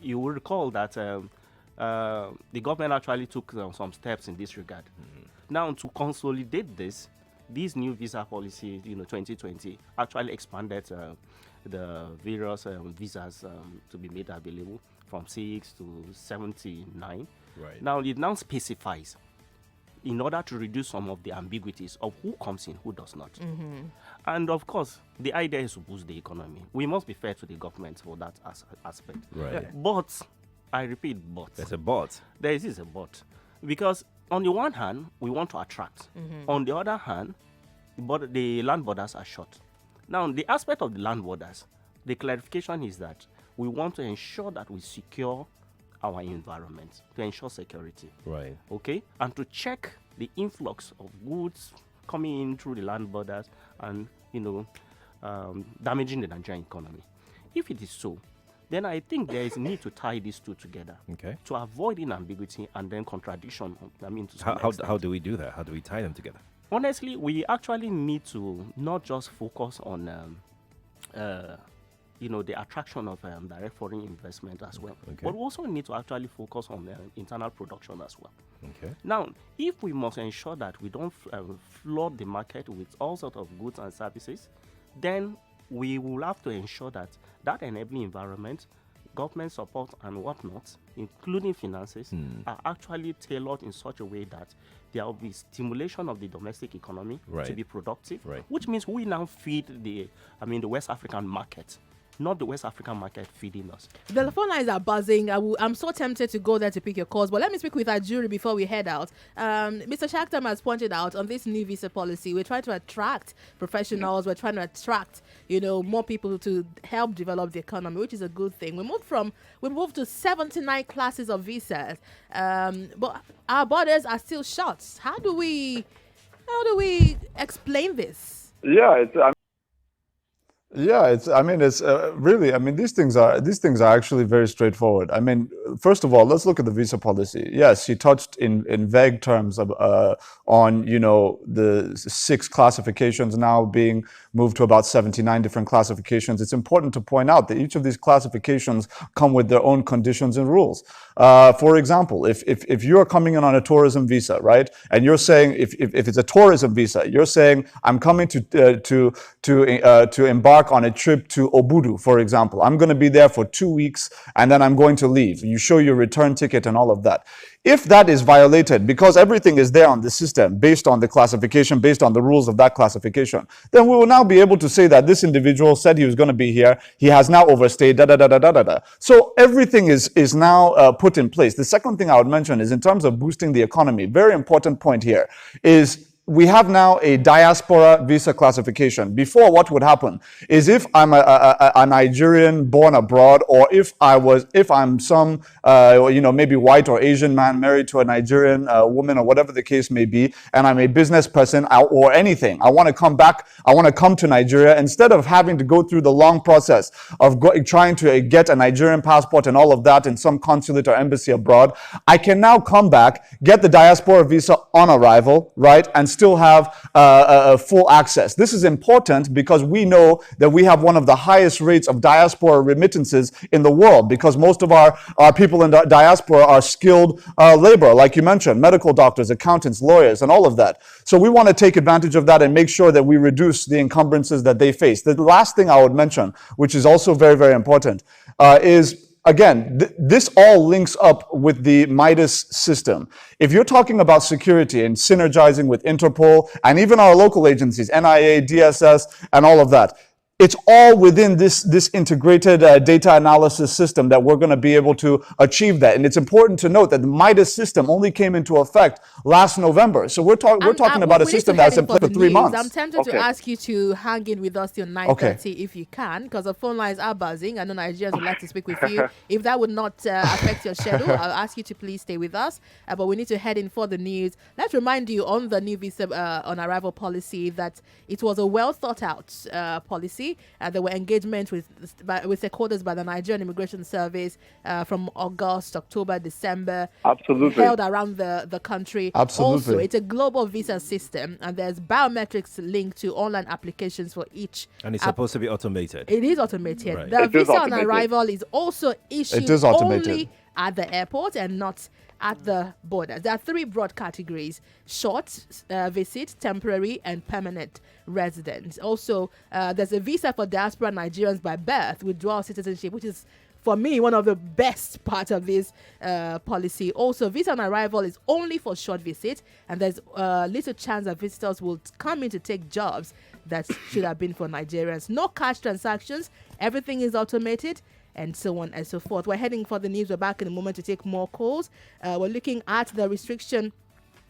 you will recall that the government actually took some steps in this regard. Now, to consolidate this new visa policy, 2020, actually expanded the various visas to be made available from 6 to 79. Right. Now, it now specifies, in order to reduce some of the ambiguities of who comes in, who does not. And of course, the idea is to boost the economy. We must be fair to the government for that aspect. Right. But, I repeat, but. There's a but. There is a but. Because on the one hand, we want to attract. On the other hand, the land borders are short. Now, the aspect of the land borders, the clarification is that we want to ensure that we secure our environment, to ensure security. Right. Okay? And to check the influx of goods coming in through the land borders and, damaging the Nigerian economy. If it is so, then I think there is a need to tie these two together. Okay. To avoid inambiguity and then contradiction. How do we do that? How do we tie them together? honestly, we actually need to not just focus on, the attraction of direct foreign investment as well, but we also need to actually focus on internal production as well. Okay. Now, if we must ensure that we don't flood the market with all sorts of goods and services, then we will have to ensure that that enabling environment, government support and whatnot, including finances, are actually tailored in such a way that there will be stimulation of the domestic economy to be productive, which means we now feed the West African market, not the West African market feeding us. The phone lines are buzzing. I'm so tempted to go there to pick your calls, but let me speak with our jury before we head out. Mr. Shakhtam has pointed out on this new visa policy, we're trying to attract professionals. We're trying to attract, more people to help develop the economy, which is a good thing. We moved to 79 classes of visas, but our borders are still shut. How do we explain this? These things are actually very straightforward. I mean, first of all, let's look at the visa policy. Yes, he touched in vague terms on, the 6 classifications now being moved to about 79 different classifications. It's important to point out that each of these classifications come with their own conditions and rules. For example, if you're coming in on a tourism visa, right, and you're saying if it's a tourism visa, you're saying I'm coming to embark on a trip to Obudu, for example. I'm going to be there for 2 weeks and then I'm going to leave. You show your return ticket and all of that. If that is violated, because everything is there on the system based on the classification, based on the rules of that classification, then we will now be able to say that this individual said he was going to be here. He has now overstayed, So everything is now put in place. The second thing I would mention is in terms of boosting the economy, very important point here is we have now a diaspora visa classification. Before, what would happen is if I'm a Nigerian born abroad, or if I'm some maybe white or Asian man married to a Nigerian woman, or whatever the case may be, and I'm a business person or anything, I want to come back, I want to come to Nigeria, instead of having to go through the long process of trying to get a Nigerian passport and all of that in some consulate or embassy abroad, I can now come back, get the diaspora visa on arrival, right, and still have full access. This is important because we know that we have one of the highest rates of diaspora remittances in the world, because most of our people in the diaspora are skilled labor, like you mentioned, medical doctors, accountants, lawyers, and all of that. So we want to take advantage of that and make sure that we reduce the encumbrances that they face. The last thing I would mention, which is also very, very important, is again, this all links up with the Midas system. If you're talking about security and synergizing with Interpol and even our local agencies, NIA, DSS, and all of that, it's all within this integrated data analysis system that we're going to be able to achieve that. And it's important to note that the Midas system only came into effect last November. So we're talking about a system that's in place for 3 months. I'm tempted to ask you to hang in with us till 9:30 if you can, because the phone lines are buzzing. I know Nigerians would like to speak with you. If that would not affect your schedule, I'll ask you to please stay with us. But we need to head in for the news. Let's remind you on the new visa on arrival policy that it was a well thought out policy. There were engagements with stakeholders by the Nigerian Immigration Service from August, October, December. Absolutely. Held around the country. Absolutely. Also, it's a global visa system, and there's biometrics linked to online applications for each. And it's supposed to be automated. It is automated. Right. The visa on arrival is also issued only at the airport and not at the borders. There are 3 broad categories: short visit, temporary, and permanent residence. Also, there's a visa for diaspora Nigerians by birth with dual citizenship, which is, for me, one of the best parts of this policy. Also, visa on arrival is only for short visit, and there's little chance that visitors will come in to take jobs that should have been for Nigerians. No cash transactions. Everything is automated, and so on and so forth. We're heading for the news. We're back in a moment to take more calls. We're looking at the restriction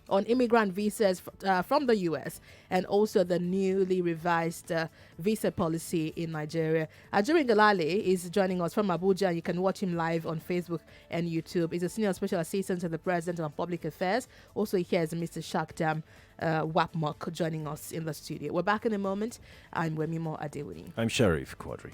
on immigrant visas from the US, and also the newly revised visa policy in Nigeria. Adewuni Galale is joining us from Abuja. You can watch him live on Facebook and YouTube. He's a senior special assistant to the President on Public Affairs. Also, here's Mr. Shakhtam Wapmok joining us in the studio. We're back in a moment. I'm Wemimo Adewuni. I'm Sheriff Quadry.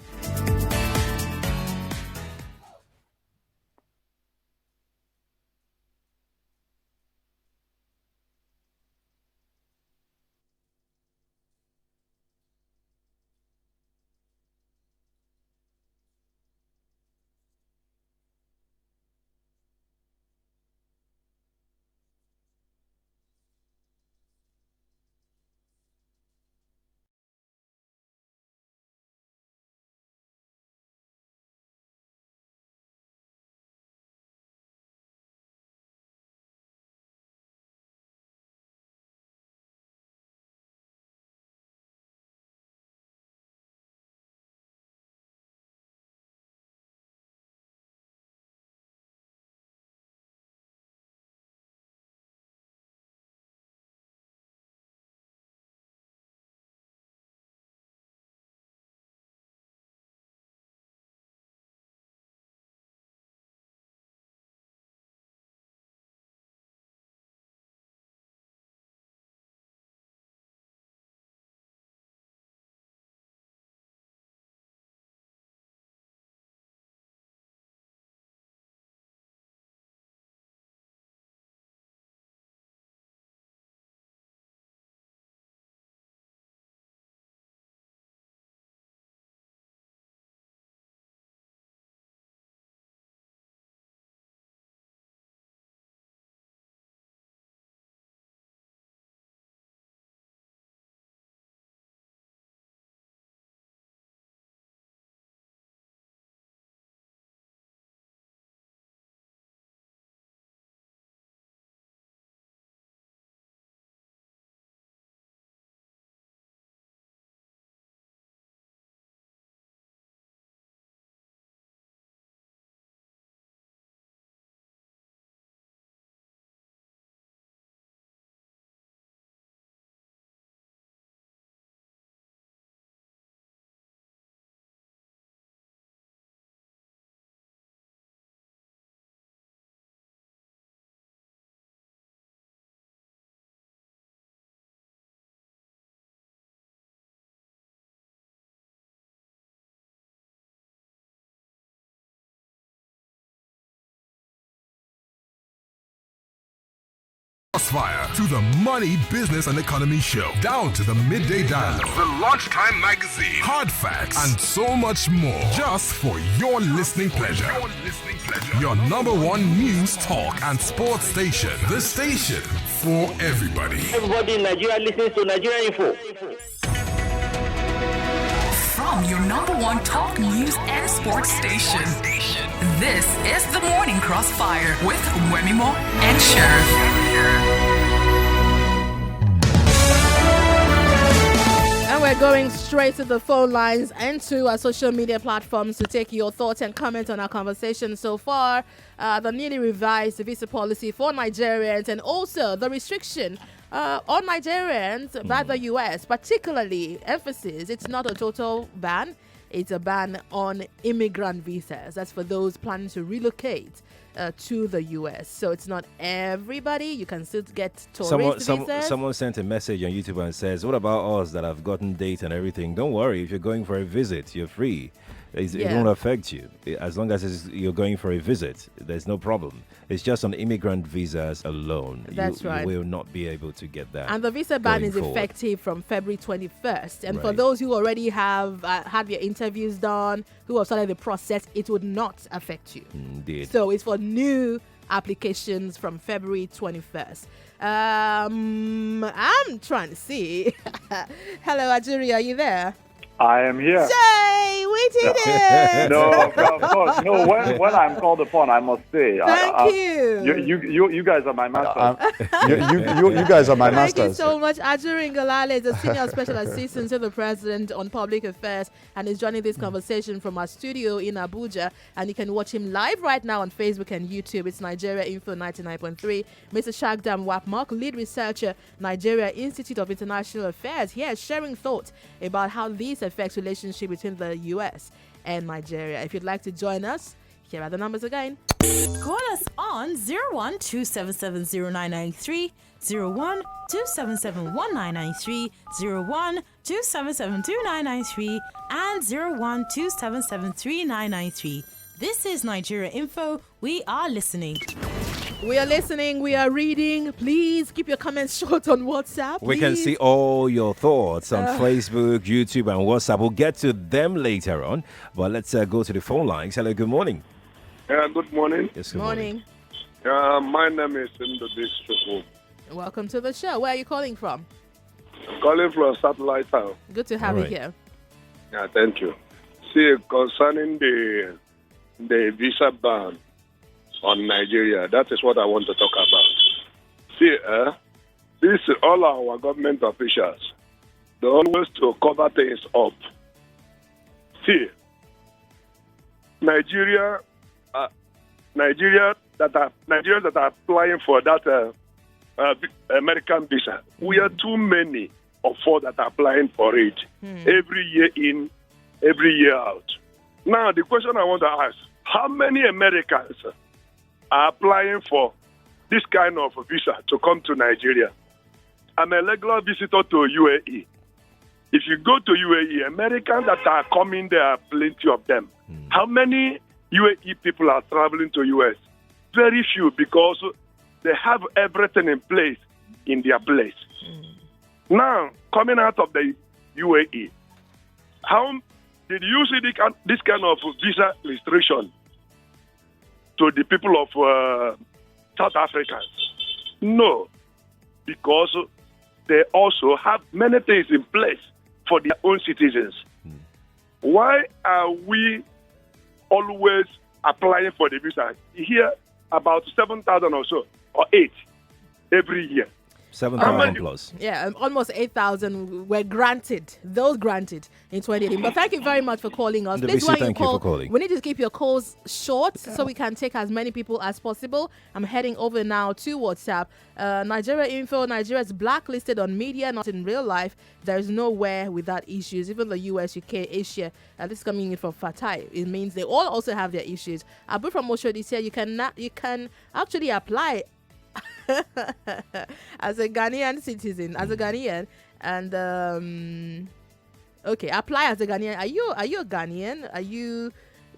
Crossfire to the money, business, and economy show, down to the midday dialogue, the lunchtime magazine, hard facts, and so much more. Just for your listening pleasure. Your number one news, talk, and sports station. The station for everybody. Everybody in Nigeria listens to Nigeria Info. From your number one talk news and sports station. This is the Morning Crossfire with Wemimo and Sheriff. And we're going straight to the phone lines and to our social media platforms to take your thoughts and comments on our conversation so far. The newly revised visa policy for Nigerians and also the restriction on Nigerians by the U.S., particularly emphasis, it's not a total ban. It's a ban on immigrant visas. That's for those planning to relocate to the U.S. So it's not everybody. You can still get tourist visas. Someone sent a message on YouTube and says, what about us that have gotten dates and everything? Don't worry. If you're going for a visit, you're free. It won't affect you. As long as you're going for a visit, there's no problem. It's just on immigrant visas alone. That's right. You will not be able to get that. And the visa ban is effective from February 21st. And for those who already have had their interviews done, who have started the process, it would not affect you. Indeed. So it's for new applications from February 21st. I'm trying to see. Hello, Ajuri, are you there? I am here. Jay, we did it. No, of course. No, when I'm called upon, I must say. Thank you. You guys are my masters. You guys are my masters. Thank you so much. Ajuri Ngalale is a senior special assistant to the president on public affairs and is joining this conversation from our studio in Abuja. And you can watch him live right now on Facebook and YouTube. It's Nigeria Info 99.3. Mr. Shagdam Wapmok, lead researcher, Nigeria Institute of International Affairs, here sharing thoughts about how these affects relationship between the U.S. and Nigeria. If you'd like to join us, here are the numbers again. Call us on 01-277-0993, 01-277-1993, 01-277-2993, and 01-277-3993. This is Nigeria Info. We are listening. We are listening. We are reading. Please keep your comments short on WhatsApp. We can see all your thoughts on Facebook, YouTube, and WhatsApp. We'll get to them later on. But let's go to the phone lines. Hello, good morning. Good morning. Yes, good morning. My name is Ndobis. Welcome to the show. Where are you calling from? I'm calling from Satellite Town. Good to have you here. Yeah, thank you. See, concerning the visa ban on Nigeria, that is what I want to talk about. See, this all our government officials, they always to cover things up. See, Nigerians that are applying for that American visa, we are too many of us that are applying for it. Every year in, every year out. Now, the question I want to ask, how many Americans are applying for this kind of visa to come to Nigeria? I'm a regular visitor to UAE. If you go to UAE, Americans that are coming there are plenty of them. How many UAE people are traveling to US? Very few, because they have everything in place in their place. Now, coming out of the UAE, how did you see this kind of visa restriction to the people of South Africans? No, because they also have many things in place for their own citizens. Why are we always applying for the visa? Here, about 7,000 or so, or 8 every year. 7,000 plus. Yeah, almost 8,000 were granted. Those granted in 2018. But thank you very much for calling us. Please, when you call, we need to keep your calls short so we can take as many people as possible. I'm heading over now to WhatsApp. Nigeria Info, Nigeria is blacklisted on media, not in real life. There is nowhere without issues. Even the US, UK, Asia. This is coming in from Fatai. It means they all also have their issues. Abu from Oshodi said you can actually apply as a Ghanaian citizen, as a Ghanaian, and okay, apply as a Ghanaian. Are you a Ghanaian?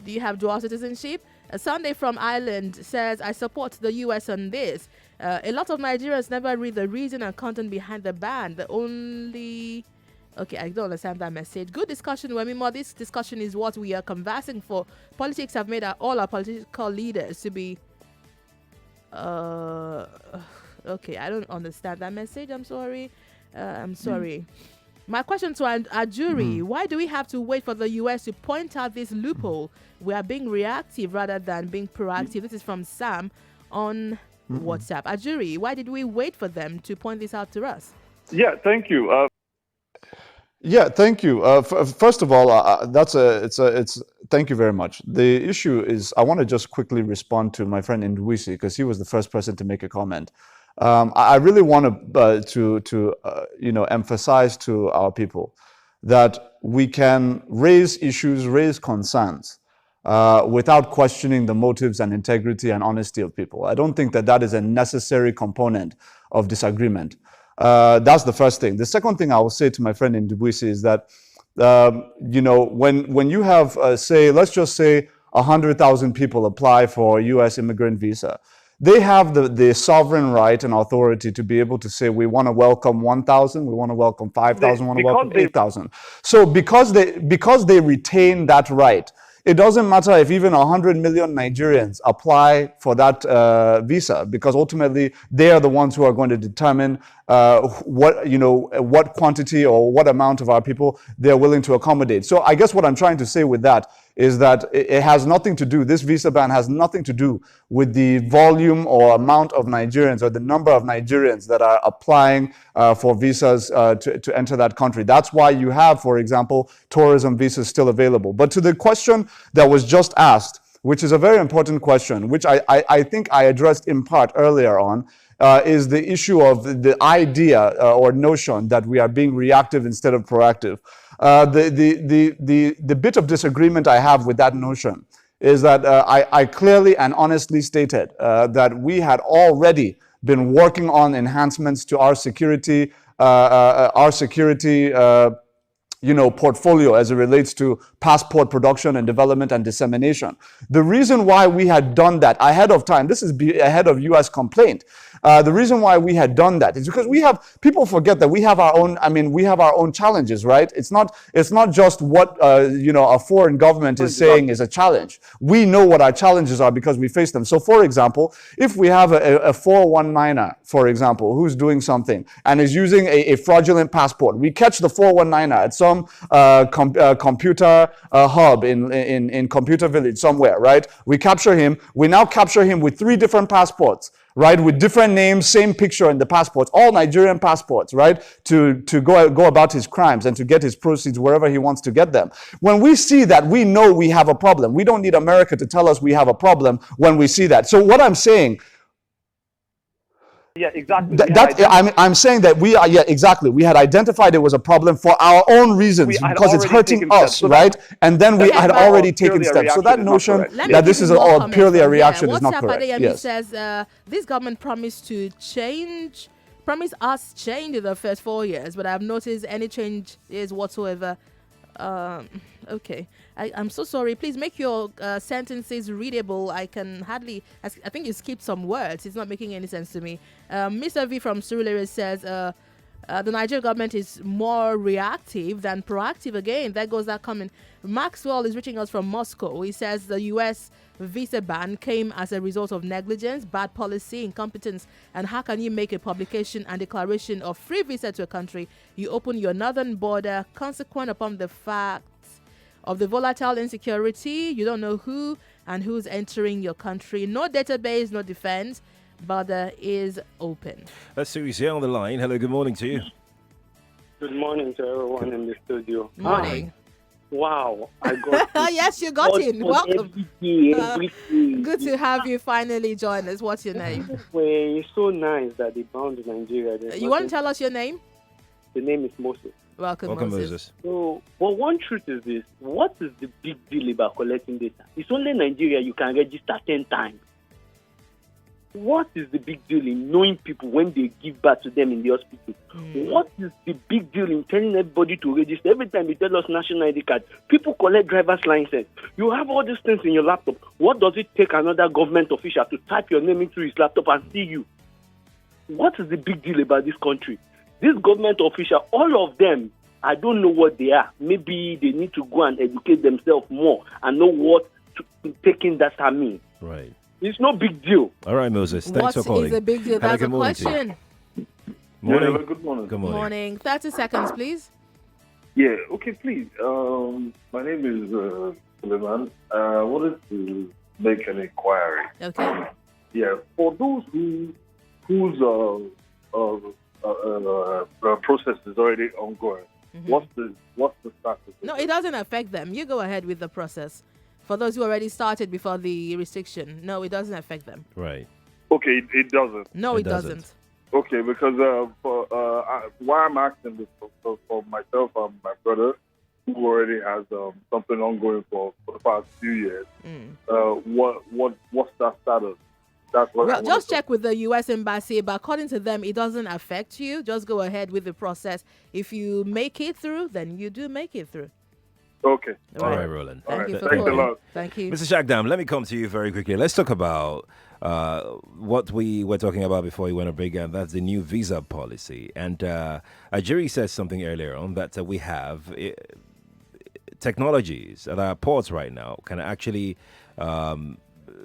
Do you have dual citizenship? Sunday from Ireland says, I support the US on this. A lot of Nigerians never read the reason and content behind the ban. The only... Okay, I don't understand that message. Good discussion, Wemimo. This discussion is what we are conversing for. Politics have made all our political leaders to be... Okay, I don't understand that message. I'm sorry. I'm sorry. My question to Adewuni, why do we have to wait for the US to point out this loophole? We are being reactive rather than being proactive. This is from Sam on WhatsApp. Adewuni, why did we wait for them to point this out to us? Yeah, thank you. Yeah, thank you. First of all, thank you very much. The issue is, I want to just quickly respond to my friend Ndwisi because he was the first person to make a comment. I really want to emphasize to our people that we can raise issues, raise concerns without questioning the motives and integrity and honesty of people. I don't think that that is a necessary component of disagreement. That's the first thing. The second thing I will say to my friend in Ndwisi is that, when you have, let's just say 100,000 people apply for a U.S. immigrant visa, they have the sovereign right and authority to be able to say, we want to welcome 1,000, we want to welcome 5,000, we want to welcome 8,000. So because they retain that right, it doesn't matter if even 100 million Nigerians apply for that visa, because ultimately they are the ones who are going to determine what quantity or what amount of our people they're willing to accommodate. So I guess what I'm trying to say with that is that it has nothing to do, this visa ban has nothing to do with the volume or amount of Nigerians or the number of Nigerians that are applying for visas to enter that country. That's why you have, for example, tourism visas still available. But to the question that was just asked, which is a very important question, which I think I addressed in part earlier on, is the issue of the idea or notion that we are being reactive instead of proactive. The bit of disagreement I have with that notion is that I clearly and honestly stated that we had already been working on enhancements to our security portfolio as it relates to passport production and development and dissemination. The reason why we had done that ahead of time, this is ahead of US complaint. The reason why we had done that is because people forget that we have our own challenges, right? It's not just what, a foreign government is saying is a challenge. We know what our challenges are because we face them. So for example, if we have a 419er, for example, who's doing something and is using a fraudulent passport, we catch the 419er at some computer hub in Computer Village somewhere, right? We capture him. We now capture him with 3 different passports, right? With different names, same picture in the passports, all Nigerian passports, right? To go about his crimes and to get his proceeds wherever he wants to get them. When we see that, we know we have a problem. We don't need America to tell us we have a problem when we see that. So what I'm saying, yeah, exactly. I'm saying that we had identified it was a problem for our own reasons because it's hurting us, right? And then we had already taken steps. So that notion that this is purely a reaction is not correct. Yes. Says this government promised us change in the first 4 years, but I've noticed any change is whatsoever. Okay, I'm so sorry. Please make your sentences readable. I think you skipped some words. It's not making any sense to me. Mr. V from Surulere says the Nigerian government is more reactive than proactive. Again, there goes that comment. Maxwell is reaching us from Moscow. He says the U.S. visa ban came as a result of negligence, bad policy, incompetence. And how can you make a publication and declaration of free visa to a country? You open your northern border, consequent upon the facts of the volatile insecurity. You don't know who and who's entering your country. No database, no defense. Border is open. Let's see who's here on the line. Hello, good morning to you. Good morning to everyone in the studio. Morning. Wow, I got yes, you got in. Welcome. Every day. Good to have you finally join us. What's your name? Well, it's so nice that they bound Nigeria. You want to tell us your name? The name is Moses. Welcome Moses. So, well, one truth is this. What is the big deal about collecting data? It's only Nigeria you can register 10 times. What is the big deal in knowing people when they give birth to them in the hospital? What is the big deal in telling everybody to register? Every time you tell us national ID card, people collect driver's license. You have all these things in your laptop. What does it take another government official to type your name into his laptop and see you? What is the big deal about this country? This government official, all of them, I don't know what they are. Maybe they need to go and educate themselves more and know what taking that means. Right. It's no big deal. All right, Moses. Thanks for calling. What is a big deal? That's a question. Morning. Yeah, good morning. Good morning. Morning. 30 seconds, please. Yeah, okay, please. My name is Suleiman. I wanted to make an inquiry. Okay. Yeah, for those whose process is already ongoing, what's the status? No, it doesn't affect them. You go ahead with the process. For those who already started before the restriction, no, it doesn't affect them. Right. Okay, it doesn't. No, it doesn't. Okay, because why I'm asking this for myself and my brother, who already has something ongoing for the past few years. What's that status? That's what. Well, just check with the U.S. Embassy, but according to them, it doesn't affect you. Just go ahead with the process. If you make it through, then you do make it through. Okay. All right, Roland. Thank you for Thanks calling. a lot. Thank you. Mr. Shagdam, let me come to you very quickly. Let's talk about what we were talking about before we went to break, and that's the new visa policy. And Ajiri said something earlier on that we have technologies at our ports right now can actually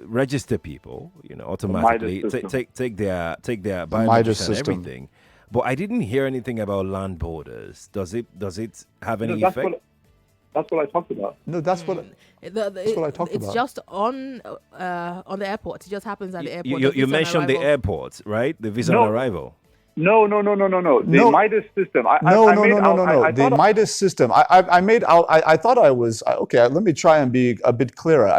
register people, automatically take their biometrics and everything. But I didn't hear anything about land borders. Does it have any effect? That's what I talked about. No, that's what I talked about. It's just on the airport. It just happens at the airport. You mentioned the airport, right? The visa on arrival. No. The Midas system. No. The Midas system. I thought I was okay. Let me try and be a bit clearer.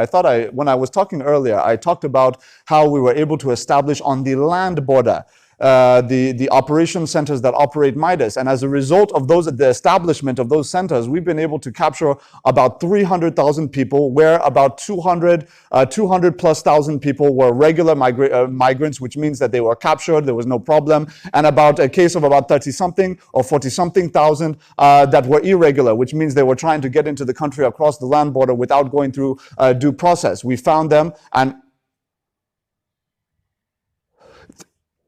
When I was talking earlier, I talked about how we were able to establish on the land border the operation centers that operate Midas. And as a result of the establishment of those centers, we've been able to capture about 300,000 people, where about 200 plus thousand people were regular migrants, which means that they were captured, there was no problem, and about a case of about 30-something or 40-something thousand that were irregular, which means they were trying to get into the country across the land border without going through due process. We found them and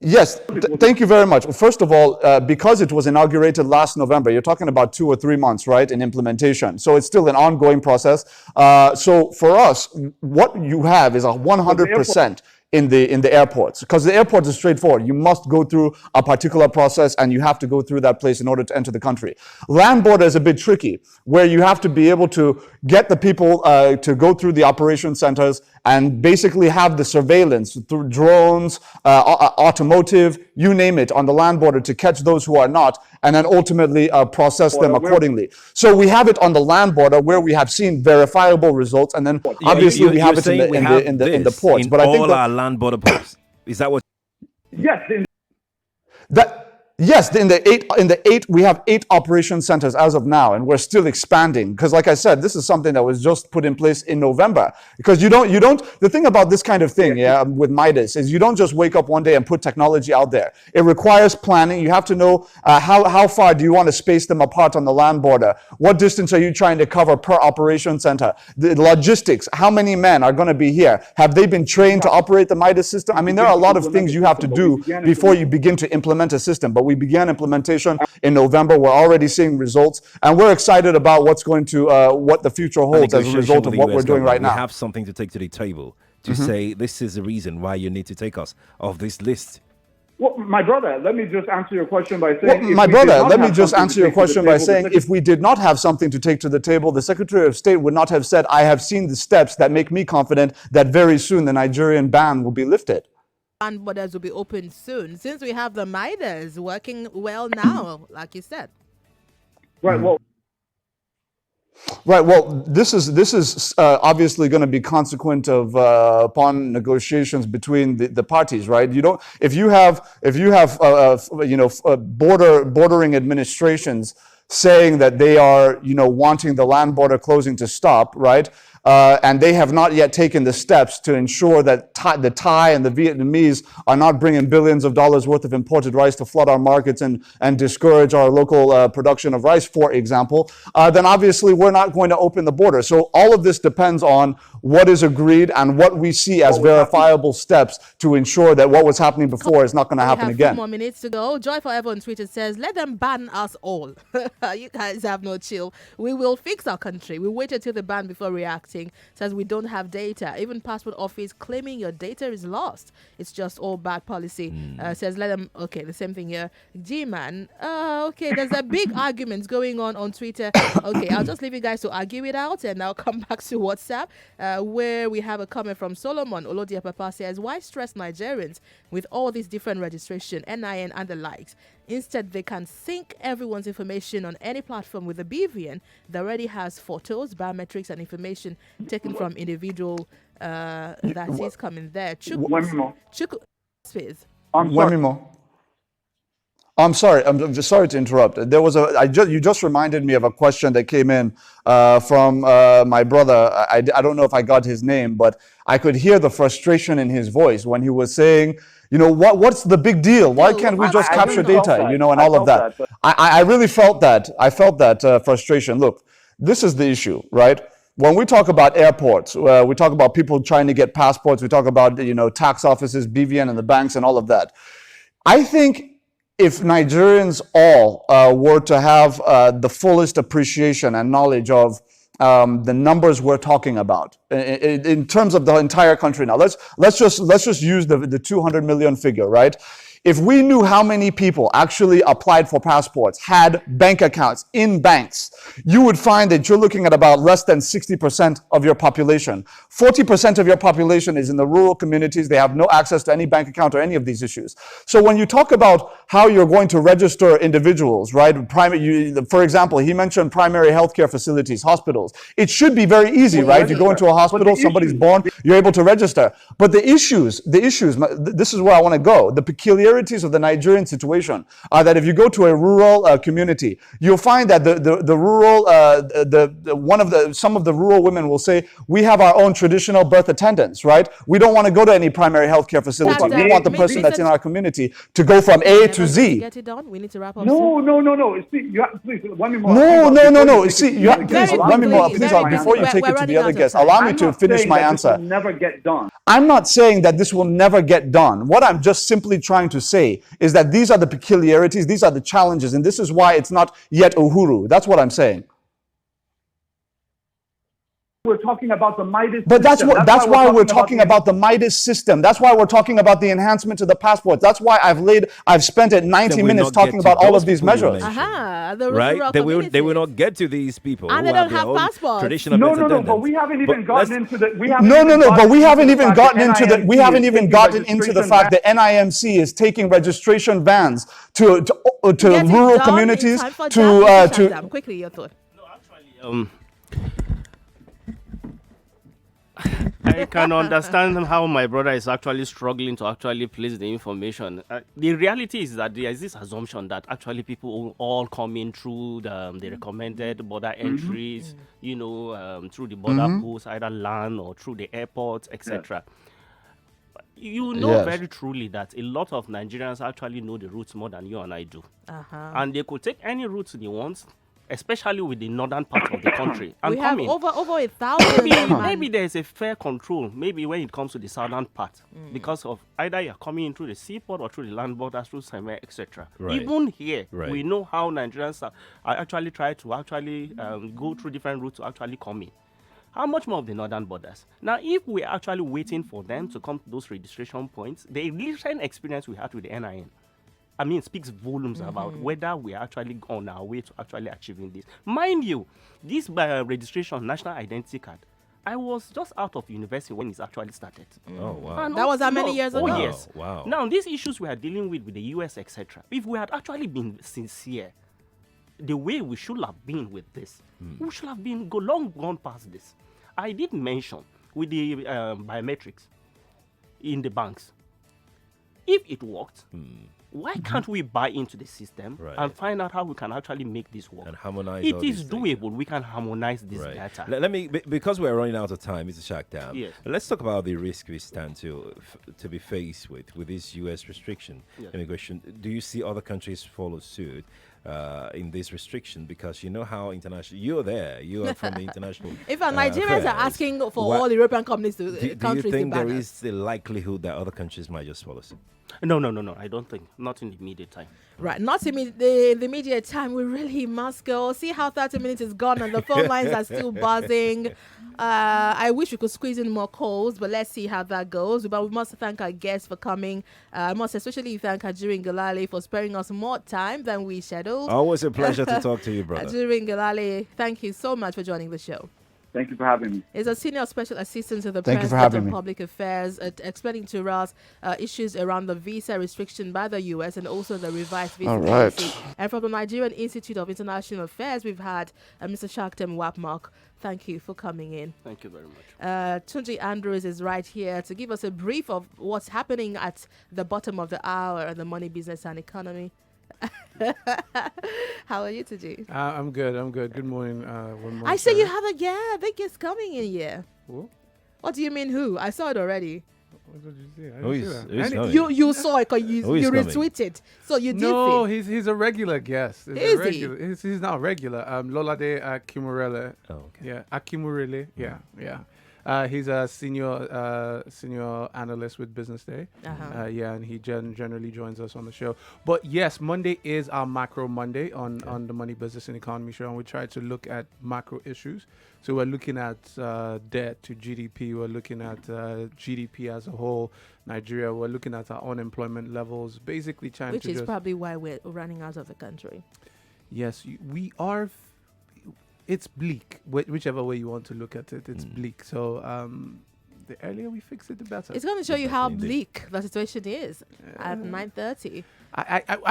yes, thank you very much. First of all, because it was inaugurated last November, you're talking about 2 or 3 months, right, in implementation. So it's still an ongoing process. So for us, what you have is 100% in the airports, because the airports is straightforward. You must go through a particular process and you have to go through that place in order to enter the country. Land border is a bit tricky, where you have to be able to get the people to go through the operation centers and basically have the surveillance through drones, automotive, you name it, on the land border to catch those who are not, and then ultimately process them accordingly. So we have it on the land border where we have seen verifiable results, and then obviously we have it in the ports. But I think our land border ports. Is that what? Yes. Yes, in the eight we have 8 operation centers as of now, and we're still expanding. Because, like I said, this is something that was just put in place in November. Because you don't. The thing about this kind of thing, with Midas, is you don't just wake up one day and put technology out there. It requires planning. You have to know how far do you want to space them apart on the land border. What distance are you trying to cover per operation center? The logistics. How many men are going to be here? Have they been trained to operate the Midas system? I mean, there are a lot of things you have to do before you begin to implement a system. But we began implementation in November. We're already seeing results, and we're excited about what's going to what the future holds as a result of what we're doing right now. We have something to take to the table to say this is the reason why you need to take us off this list. Well, my brother, let me just answer your question by saying. If we did not have something to take to the table, the Secretary of State would not have said, "I have seen the steps that make me confident that very soon the Nigerian ban will be lifted." Land borders will be open soon, since we have the Midas working well now, like you said. Right. Well, this is obviously going to be consequent of upon negotiations between the parties, right? If you have bordering administrations saying that they are wanting the land border closing to stop, right? and they have not yet taken the steps to ensure that the Thai and the Vietnamese are not bringing billions of dollars worth of imported rice to flood our markets and discourage our local production of rice, for example, then obviously we're not going to open the border. So all of this depends on what is agreed and what we see as verifiable steps to ensure that what was happening before is not going to happen again. 4 more minutes to go. Joy Forever on Twitter says, let them ban us all. You guys have no chill. We will fix our country. We waited till the ban before reacting. Says we don't have data. Even passport office claiming your data is lost. It's just all bad policy. Says let them, okay, the same thing here. G-Man, okay, there's a big argument going on Twitter. Okay, I'll just leave you guys to argue it out and I'll come back to WhatsApp where we have a comment from Solomon Olodia Papa says, why stress Nigerians with all these different registration, NIN and the likes? Instead, they can sync everyone's information on any platform with a BVN that already has photos, biometrics, and information taken from individual that is coming there. Wemimo. Wemimo. I'm sorry. I'm just sorry to interrupt. There was you just reminded me of a question that came in from my brother. I don't know if I got his name, but I could hear the frustration in his voice when he was saying, you know, what's the big deal? Why can't we just capture data, you know, and all of that? I really felt that. I felt that frustration. Look, this is the issue, right? When we talk about airports, we talk about people trying to get passports. We talk about, you know, tax offices, BVN and the banks and all of that. I think if Nigerians all were to have the fullest appreciation and knowledge of the numbers we're talking about in terms of the entire country now, let's just use the 200 million figure, right? If we knew how many people actually applied for passports, had bank accounts in banks, you would find that you're looking at about less than 60% of your population. 40% of your population is in the rural communities. They have no access to any bank account or any of these issues. So when you talk about how you're going to register individuals, right? For example, he mentioned primary healthcare facilities, hospitals. It should be very easy, right? You go into a hospital, somebody's born, you're able to register. But the issues, this is where I want to go. The peculiarities of the Nigerian situation are that if you go to a rural community, you'll find that the rural, some of the rural women will say, we have our own traditional birth attendants, right? We don't want to go to any primary healthcare facility. We want the person that's in our community to go from A to Z. Get it done. We need to wrap up. No. See, you have, please, one more. No. See, you have, please, before you take it to the other guests, allow me to finish my answer. Never get done. I'm not saying that this will never get done. What I'm just simply trying to say is that these are the peculiarities, these are the challenges, and this is why it's not yet Uhuru. That's what I'm saying. We're talking about the Midas But system. that's why we're talking about the Midas system. That's why we're talking about the enhancement to the passports. That's why I've spent 90 minutes talking about all of these measures. Right? They will not get to these people and who they don't have have passports. Traditional No, but we haven't even gotten into the. We haven't even gotten into the fact that NIMC is taking registration bans to rural communities. Quickly, your thought. I can understand how my brother is actually struggling to actually place the information. The reality is that there is this assumption that actually people all coming through the recommended border entries, you know, through the border posts, either land or through the airports, etc. You know very truly that a lot of Nigerians actually know the routes more than you and I do. And they could take any route they want, especially with the northern part of the country. And we have over 1,000. Maybe there's a fair control, maybe when it comes to the southern part, because of either you're coming in through the seaport or through the land borders, through Seme, etc. Even here, we know how Nigerians are actually try to go through different routes to actually come in. How much more of the northern borders? Now, if we're actually waiting for them to come to those registration points, the recent experience we had with the NIN, speaks volumes about whether we are actually on our way to actually achieving this. Mind you, this registration, national identity card, I was just out of university when it actually started. Oh, wow. And that was how many years ago? Oh, yes. Wow. Now, these issues we are dealing with the US, etc., if we had actually been sincere, the way we should have been with this, we should have been long gone past this. I did mention with the biometrics in the banks, if it worked, Why can't we buy into the system and find out how we can actually make this work? And harmonize It all is these doable. We can harmonize this better. Let me, because we're running out of time, Mr. Shackdown. Yes. Let's talk about the risk we stand to be faced with this U.S. restriction, immigration. Do you see other countries follow suit in this restriction? Because you know how international you're there. You are from the international. In fact, Nigerians are asking for all European companies to do countries you think to ban there us. is the likelihood that other countries might just follow suit? No. I don't think. Not in the immediate time. Right, not in the immediate time. We really must go. See how 30 minutes is gone and the phone lines are still buzzing. I wish we could squeeze in more calls, but let's see how that goes. But we must thank our guests for coming. I must especially thank Adewuni Galale for sparing us more time than we scheduled. Always a pleasure to talk to you, brother. Adewuni Galale, thank you so much for joining the show. Thank you for having me. He's a senior special assistant to the Thank you for President having of me. Public Affairs, explaining to us issues around the visa restriction by the U.S. and also the revised visa All right. policy. And from the Nigerian Institute of International Affairs, we've had Mr. Shacktem Wapmark. Thank you for coming in. Thank you very much. Tunji Andrews is right here to give us a brief of what's happening at the bottom of the hour in the money, business, and economy. How are you today? I'm good. Good morning. I say you have a big guest coming in here. Who? What do you mean who? I saw it already. What did you say? I Who didn't is- see that. who is coming? You saw it because you coming? retweeted. So you did No, it. he's a regular guest. He's Is a he? regular. He's not regular. Lolade Akimurele. Oh, okay. Yeah, Akimurele. Yeah. He's a senior analyst with Business Day. And he generally joins us on the show. But yes, Monday is our macro Monday on the Money, Business, and Economy show, and we try to look at macro issues. So we're looking at debt to GDP. We're looking at GDP as a whole. Nigeria. We're looking at our unemployment levels. Basically trying Which to is just probably why we're running out of the country. Yes, we are. It's bleak. Whichever way you want to look at it, it's bleak. So the earlier we fix it, the better. It's going to show you how bleak the situation is at 9:30.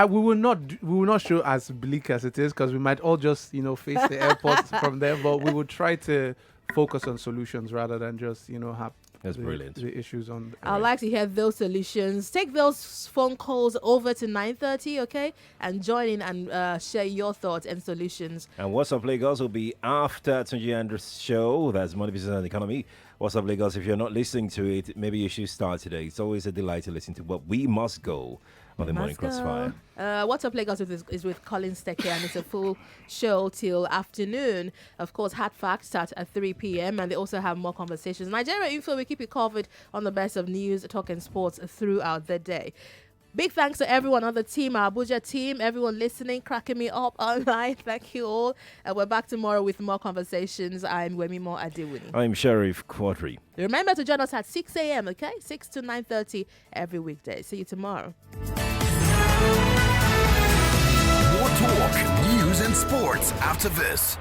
We will not show as bleak as it is because we might all just face the airport from there. But we will try to focus on solutions rather than just have the issues on. I'd like to hear those solutions. Take those phone calls over to 9:30, okay, and join in and share your thoughts and solutions. And What's Up Lagos will be after Tunji Andrews' show. That's Money, Business, and Economy. What's Up Lagos? If you're not listening to it, maybe you should start today. It's always a delight to listen to. But we must go on the Morning Crossfire. What's Up Lagos is with Colin Stecker, and it's a full show till afternoon. Of course, Hard Facts start at 3 p.m. and they also have more conversations. Nigeria Info, we keep you covered on the best of news, talk, and sports throughout the day. Big thanks to everyone on the team, our Abuja team, everyone listening, cracking me up all night. Thank you all. We're back tomorrow with more conversations. I'm Wemimo Adewuni. I'm Sheriff Quadry. Remember to join us at 6 a.m., okay? 6 to 9:30 every weekday. See you tomorrow. More talk, news, and sports after this.